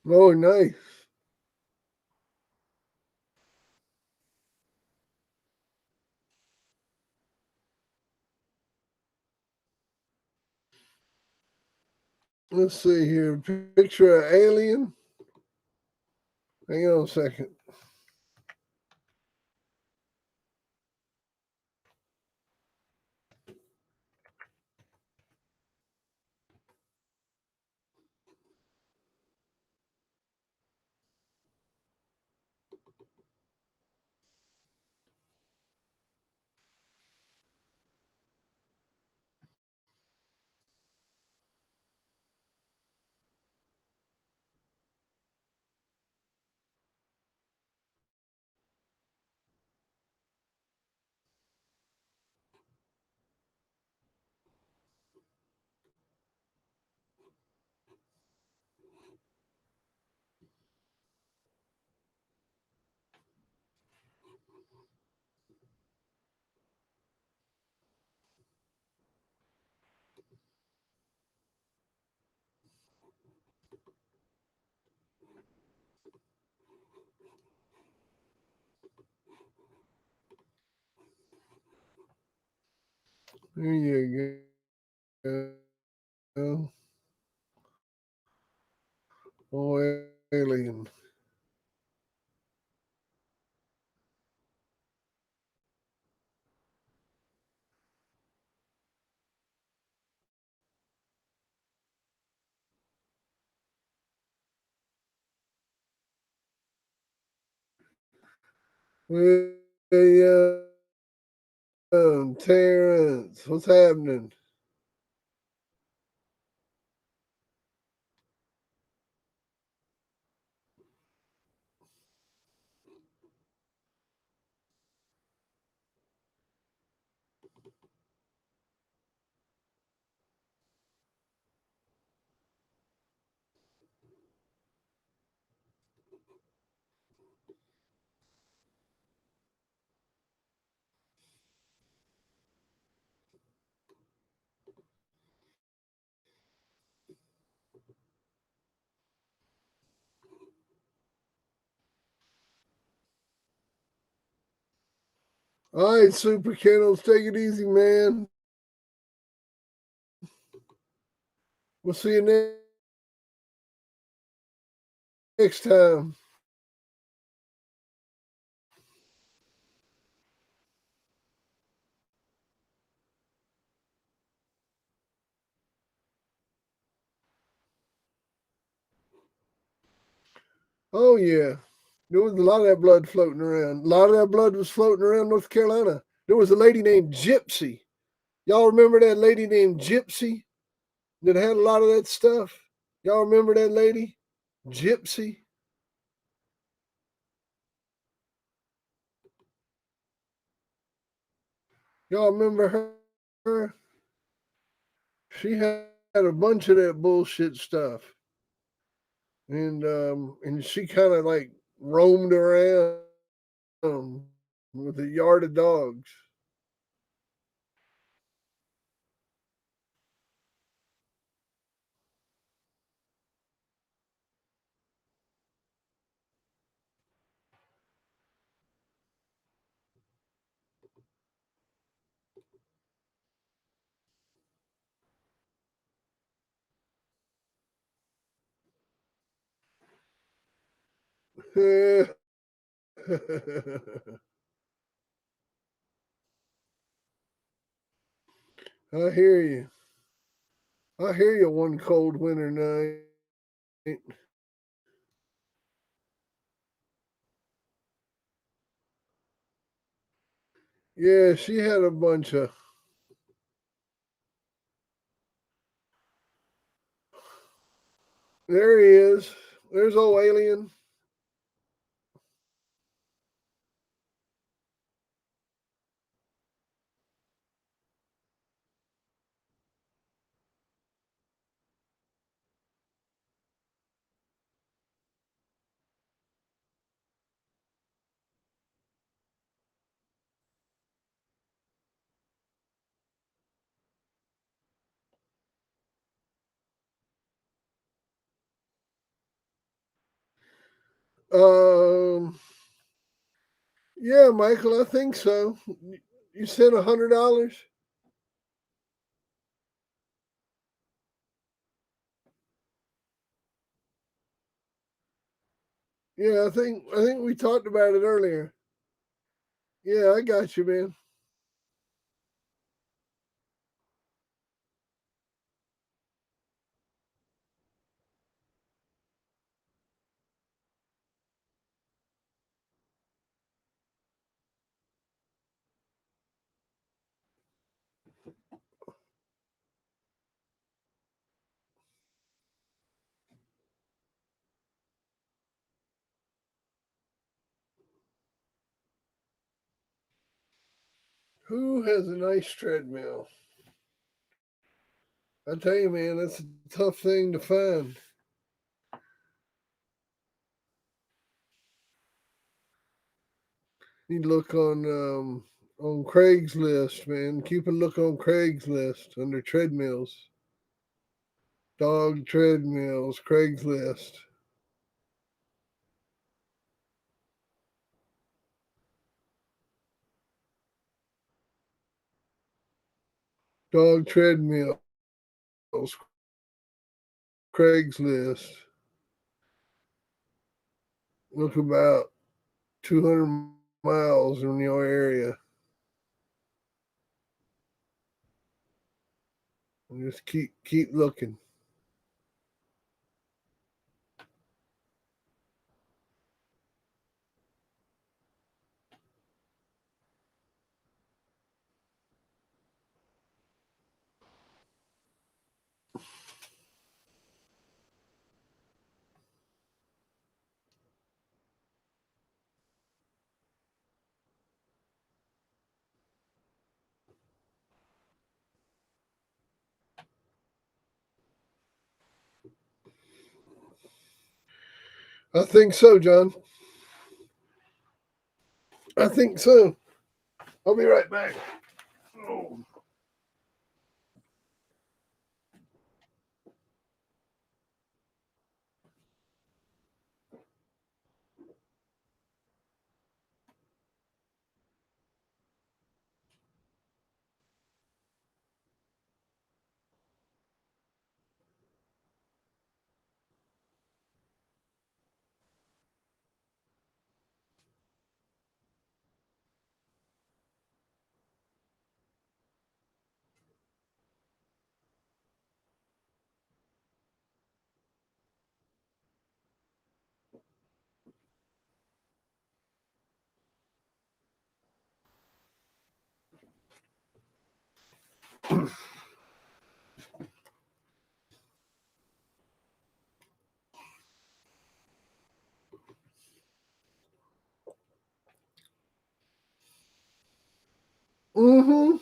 Oh, nice. Let's see here. Picture of alien. Hang on a second. There you go. Oh, alien. Hey, Terrence, what's happening? All right, Super Kennels, take it easy, man. We'll see you next time. Oh, yeah. There was a lot of that blood floating around. A lot of that blood was floating around North Carolina. There was a lady named Gypsy. Y'all remember that lady named Gypsy that had a lot of that stuff? Y'all remember that lady? Gypsy? Y'all remember her? She had a bunch of that bullshit stuff. and she kind of like roamed around with a yard of dogs. I hear you. I hear you one cold winter night. Yeah, she had a bunch of. There he is. There's old alien. Um, yeah, Michael, I think so. You said $100. Yeah, I think we talked about it earlier. Yeah, I got you, man. Who has a nice treadmill? I tell you, man, that's a tough thing to find. You look on Craigslist, man. Keep a look on Craigslist under treadmills, dog treadmills, Craigslist, dog treadmills, Craigslist. Look about 200 miles in your area. And just keep looking. I think so, John. I think so. I'll be right back. Oh. Mm-hmm.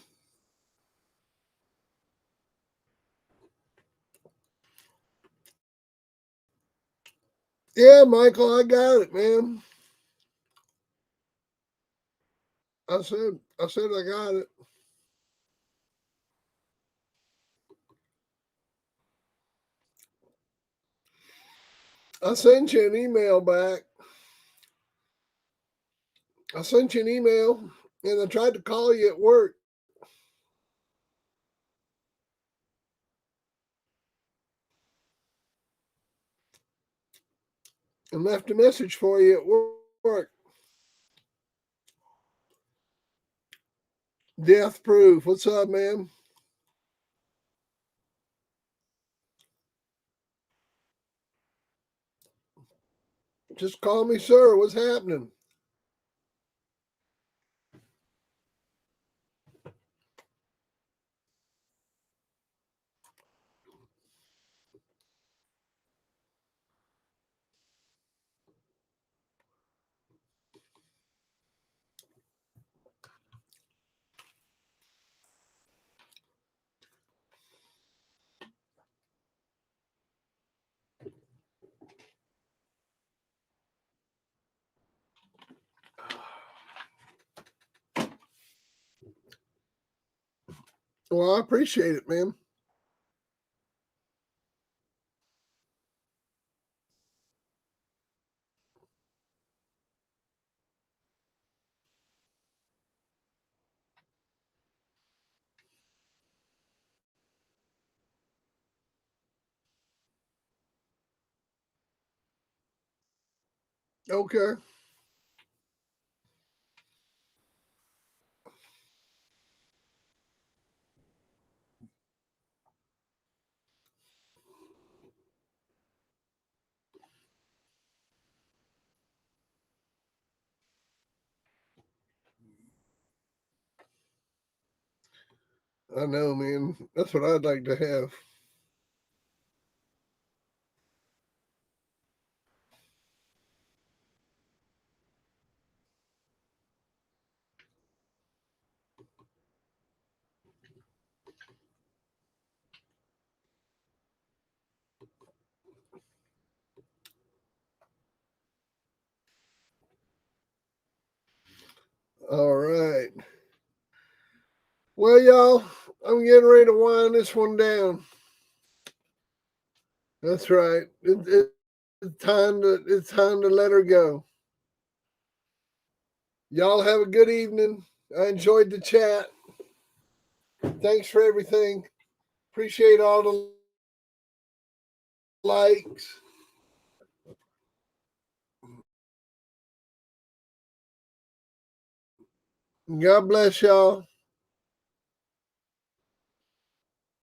Yeah, Michael, I got it, man. I said I got it. I sent you an email back. I sent you an email and I tried to call you at work and left a message for you at work. Death proof. What's up, man? Just call me, sir. What's happening? Well, I appreciate it, man. Okay. I know, man. That's what I'd like to have. All right. Well, y'all, I'm getting ready to wind this one down. That's right. It's time to let her go. Y'all have a good evening. I enjoyed the chat. Thanks for everything. Appreciate all the likes. God bless y'all.